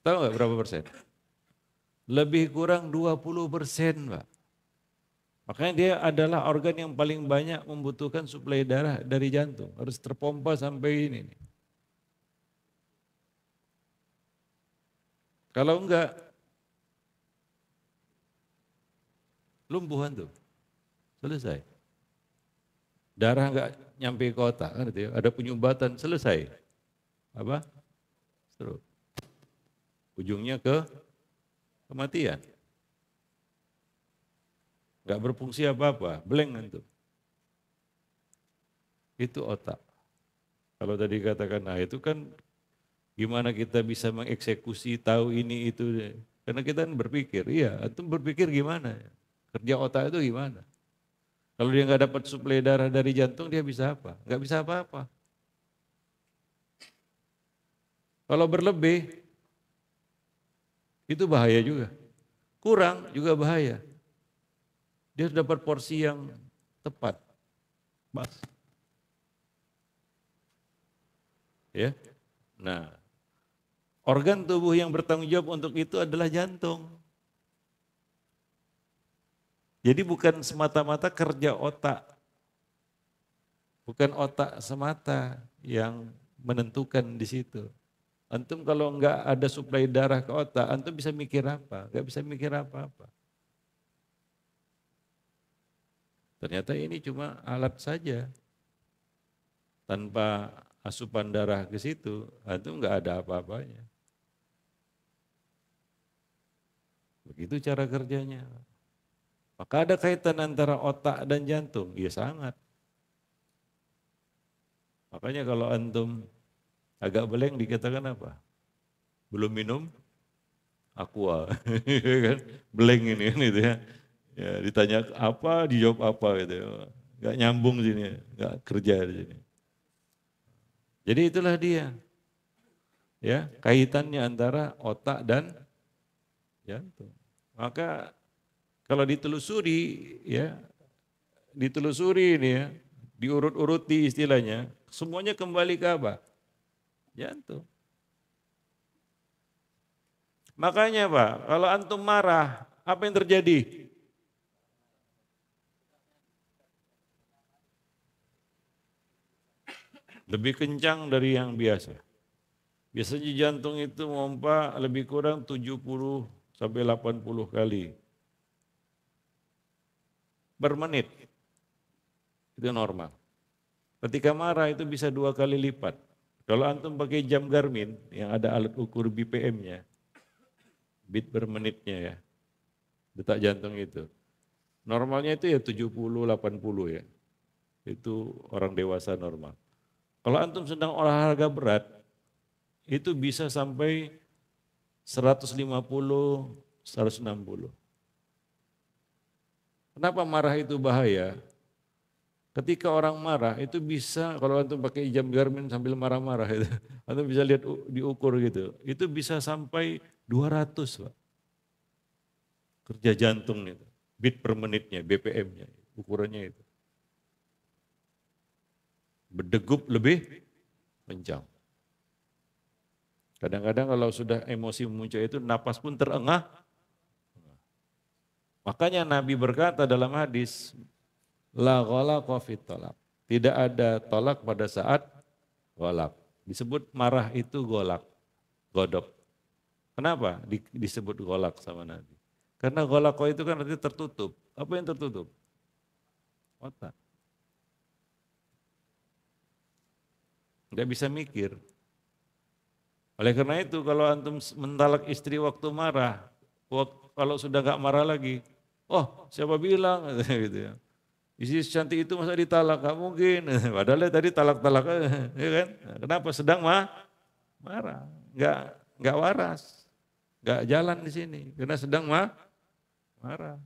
Tahu nggak berapa persen? Lebih kurang 20%, Pak. Makanya dia adalah organ yang paling banyak membutuhkan suplai darah dari jantung. Harus terpompa sampai ini. Kalau enggak, lumpuhan tuh. Selesai. Darah enggak nyampe ke otak, kan itu ya. Ada penyumbatan, selesai. Apa? Stroke. Ujungnya ke kematian. Enggak berfungsi apa-apa, blank itu. Itu otak. Kalau tadi katakan, nah itu kan gimana kita bisa mengeksekusi, tahu ini itu. Karena kita kan berpikir, iya, antum berpikir gimana? Kerja otak itu gimana? Kalau dia nggak dapat suplai darah dari jantung, dia bisa apa? Nggak bisa apa-apa. Kalau berlebih, itu bahaya juga. Kurang juga bahaya. Dia harus dapat porsi yang tepat. Pas. Ya. Nah, organ tubuh yang bertanggung jawab untuk itu adalah jantung. Jadi bukan semata-mata kerja otak. Bukan otak semata yang menentukan di situ. Antum kalau enggak ada suplai darah ke otak, antum bisa mikir apa? Enggak bisa mikir apa-apa. Ternyata ini cuma alat saja. Tanpa asupan darah ke situ, antum enggak ada apa-apanya. Begitu cara kerjanya. Maka ada kaitan antara otak dan jantung? Ya sangat. Makanya kalau antum agak beleng dikatakan apa? Belum minum aqua. Kan? Beleng ini kan itu ya. Ya ditanya apa, dijawab apa gitu. Gak nyambung sini, gak kerja di sini. Jadi itulah dia. Ya, kaitannya antara otak dan jantung. Maka kalau ditelusuri ya, ditelusuri ini ya, diurut-uruti istilahnya, semuanya kembali ke apa? Jantung. Makanya Pak, kalau antum marah, apa yang terjadi? Lebih kencang dari yang biasa. Biasanya jantung itu memompa lebih kurang 70 sampai 80 kali per menit. Itu normal. Ketika marah itu bisa 2 kali lipat. Kalau antum pakai jam Garmin yang ada alat ukur BPM-nya, beat per menitnya ya, detak jantung itu. Normalnya itu ya 70, 80 ya. Itu orang dewasa normal. Kalau antum sedang olahraga berat, itu bisa sampai 150, 160. Kenapa marah itu bahaya? Ketika orang marah itu bisa, kalau antum pakai jam Garmin sambil marah-marah itu, antum bisa lihat diukur gitu, itu bisa sampai 200 Pak. Kerja jantung itu, beat per menitnya, BPM-nya, ukurannya itu. Berdegup lebih kencang. Kadang-kadang kalau sudah emosi muncul itu napas pun terengah. Makanya Nabi berkata dalam hadis, la ghalaqa fit tolak. Tidak ada tolak pada saat golak. Disebut marah itu golak, godop. Kenapa disebut golak sama Nabi? Karena golak itu kan artinya tertutup. Apa yang tertutup? Otak. Nggak bisa mikir. Oleh karena itu kalau antum mentalak istri waktu marah, kalau sudah nggak marah lagi, oh siapa bilang gitu ya. Istri secantik itu masa ditalak, nggak mungkin. Padahal tadi talak-talak, ya kan? Kenapa? Sedang marah, nggak waras, nggak jalan di sini, karena sedang marah.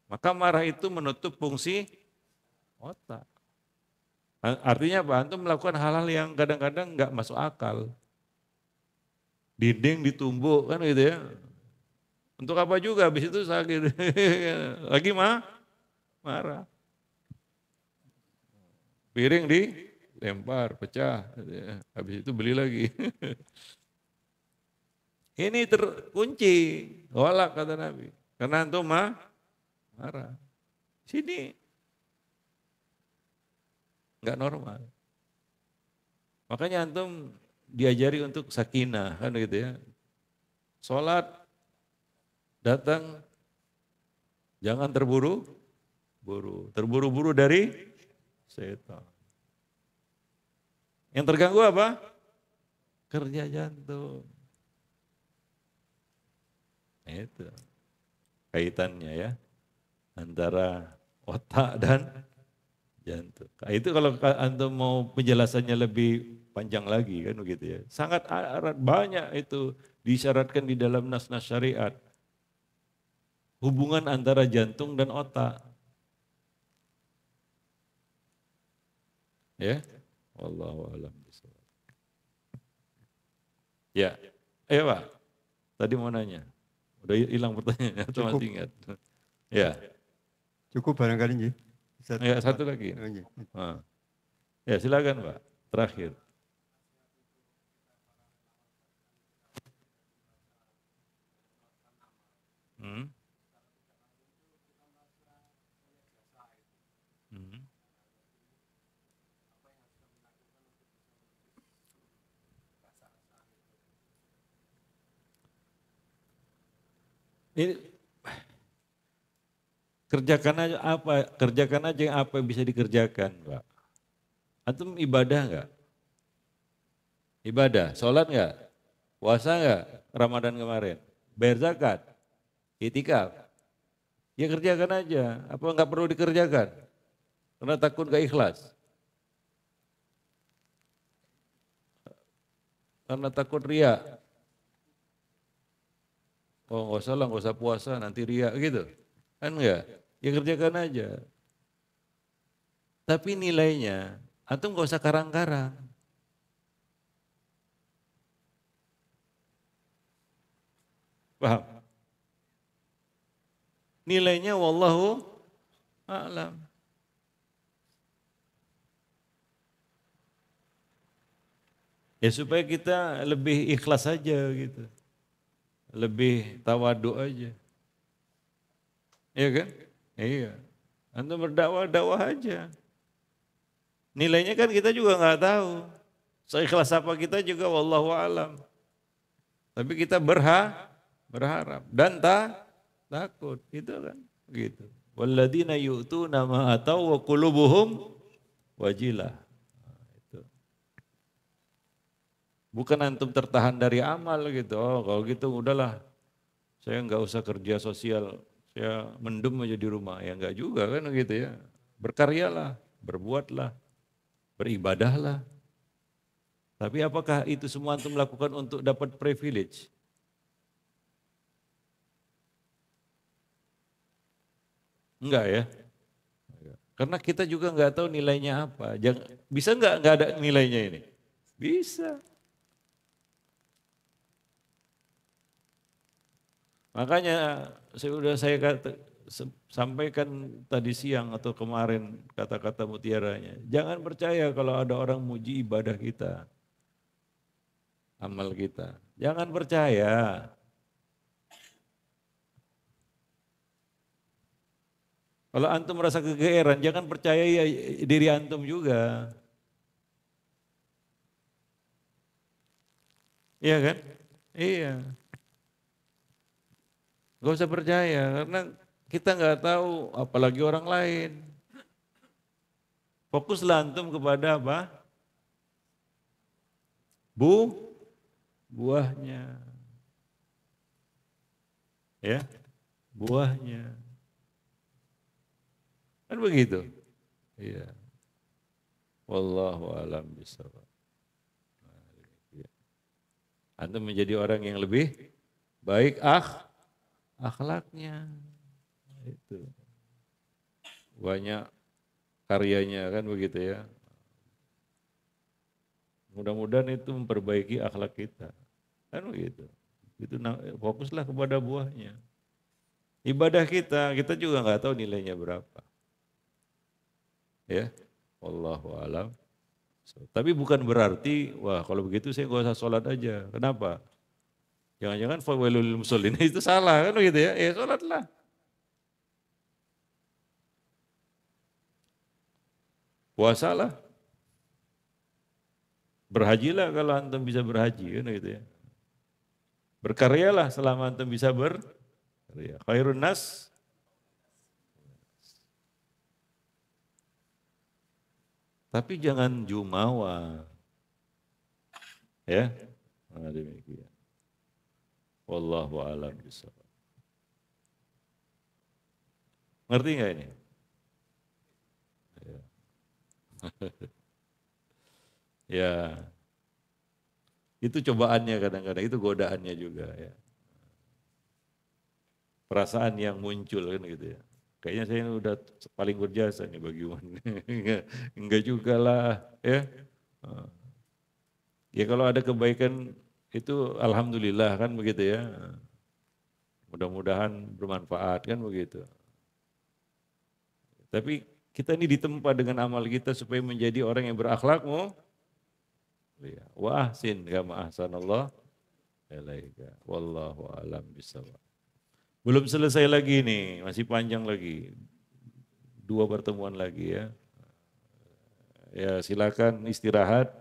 Maka marah itu menutup fungsi otak. Artinya apa? Antum melakukan hal-hal yang kadang-kadang nggak masuk akal. Dinding ditumbuk kan gitu ya. Untuk apa juga habis itu sakit. Lagi marah. Piring dilempar, pecah. Habis itu beli lagi. Ini terkunci. Walak kata Nabi. Karena antum marah. Sini nggak normal. Makanya antum diajari untuk sakinah kan gitu ya. Sholat datang jangan terburu-buru dari setan. Yang terganggu apa? Kerja jantung. Itu kaitannya ya antara otak dan jantung. Itu kalau antum mau penjelasannya lebih panjang lagi kan begitu ya. Sangat erat banyak itu disyaratkan di dalam nas-nas syariat. Hubungan antara jantung dan otak. Ya. Wallahu a'lam bishawab. Ya. Pak. Tadi mau nanya. Udah hilang pertanyaannya atau Cukup. masih ingat? Ya. Cukup barangkali nggih. Ya, satu lagi. Oh, nggih. Ya, silakan Pak. Terakhir. Hmm. Hmm. Ini kerjakan aja yang apa yang bisa dikerjakan, Pak. Antum ibadah enggak? Ibadah, sholat enggak? Puasa enggak? Ramadan kemarin. Bayar zakat, itikaf. Ya kerjakan aja, apa enggak perlu dikerjakan? Karena takut enggak ikhlas. Karena takut ria. Oh enggak usah lah, enggak usah puasa, nanti ria gitu. Kan enggak? Ya kerjakan aja. Tapi nilainya, antum enggak usah karang-karang. Paham? Nilainya wallahu a'lam. Ya supaya kita lebih ikhlas aja gitu. Lebih tawadu aja. Iya kan? Iya. Antum berdakwah aja. Nilainya kan kita juga nggak tahu. Seikhlas apa kita juga wallahu a'lam. Tapi kita berharap dan takut, itu kan gitu. Walladzina yu'tuna ma atau wa qulubuhum wajilah. Itu. Bukan antum tertahan dari amal gitu. Oh, kalau gitu udahlah. Saya nggak usah kerja sosial, saya mendem aja di rumah. Ya enggak juga kan gitu ya. Berkaryalah, berbuatlah, beribadahlah. Tapi apakah itu semua antum lakukan untuk dapat privilege? Enggak ya. Karena kita juga enggak tahu nilainya apa. Bisa enggak ada nilainya ini? Bisa. Makanya saya sampaikan tadi siang atau kemarin kata-kata mutiaranya. Jangan percaya kalau ada orang muji ibadah kita, amal kita. Jangan percaya. Kalau antum merasa kegeeran, jangan percaya diri antum juga. Iya kan? Iya. Gak usah percaya karena kita nggak tahu apalagi orang lain. Fokuslah antum kepada apa? Buahnya. Ya, buahnya. Kan begitu. Iya. Wallahu a'lam bishawab. Antum menjadi orang yang lebih baik akhlaknya. Itu. Banyak karyanya kan begitu ya. Mudah-mudahan itu memperbaiki akhlak kita. Kan begitu. Itu fokuslah kepada buahnya. Ibadah kita juga nggak tahu nilainya berapa. Ya, wallahu a'lam. Tapi bukan berarti, wah kalau begitu saya nggak usah sholat aja. Kenapa? Jangan-jangan fawailul lil musallin itu salah kan begitu ya? Ya sholatlah. Puasalah. Berhajilah kalau antum bisa berhaji kan gitu ya. Berkaryalah selama antum bisa berkarya. Khairun nas. Tapi jangan jumawa. Ya. Nah, demikian. Wallahu a'lam bishawab. Ngerti nggak ini? Ya. Ya. Itu cobaannya kadang-kadang, itu godaannya juga ya. Perasaan yang muncul kan gitu ya. Kayaknya saya ini udah paling berjasa nih bagi umat. Enggak juga lah ya. Ya kalau ada kebaikan itu alhamdulillah kan begitu ya. Mudah-mudahan bermanfaat kan begitu. Tapi kita ini ditempa dengan amal kita supaya menjadi orang yang berakhlakmu. Wa ahsin kama ahsanallah ilaika. Wallahu a'lam bishawab. Belum selesai lagi nih, masih panjang lagi. 2 pertemuan lagi ya. Ya silakan istirahat.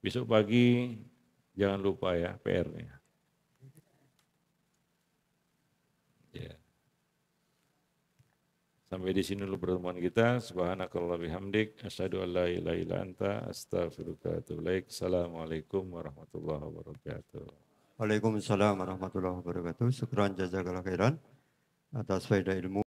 Besok pagi jangan lupa ya PR-nya. Ya. Sampai di sini dulu pertemuan kita. Subhanakallah bihamdik. Asyhadu an la ilaha illa anta astaghfiruka wa atubu ilaik. Assalamualaikum warahmatullahi wabarakatuh. Waalaikumsalam warahmatullahi wabarakatuh. Syukran jazakallah khairan atas faedah ilmu.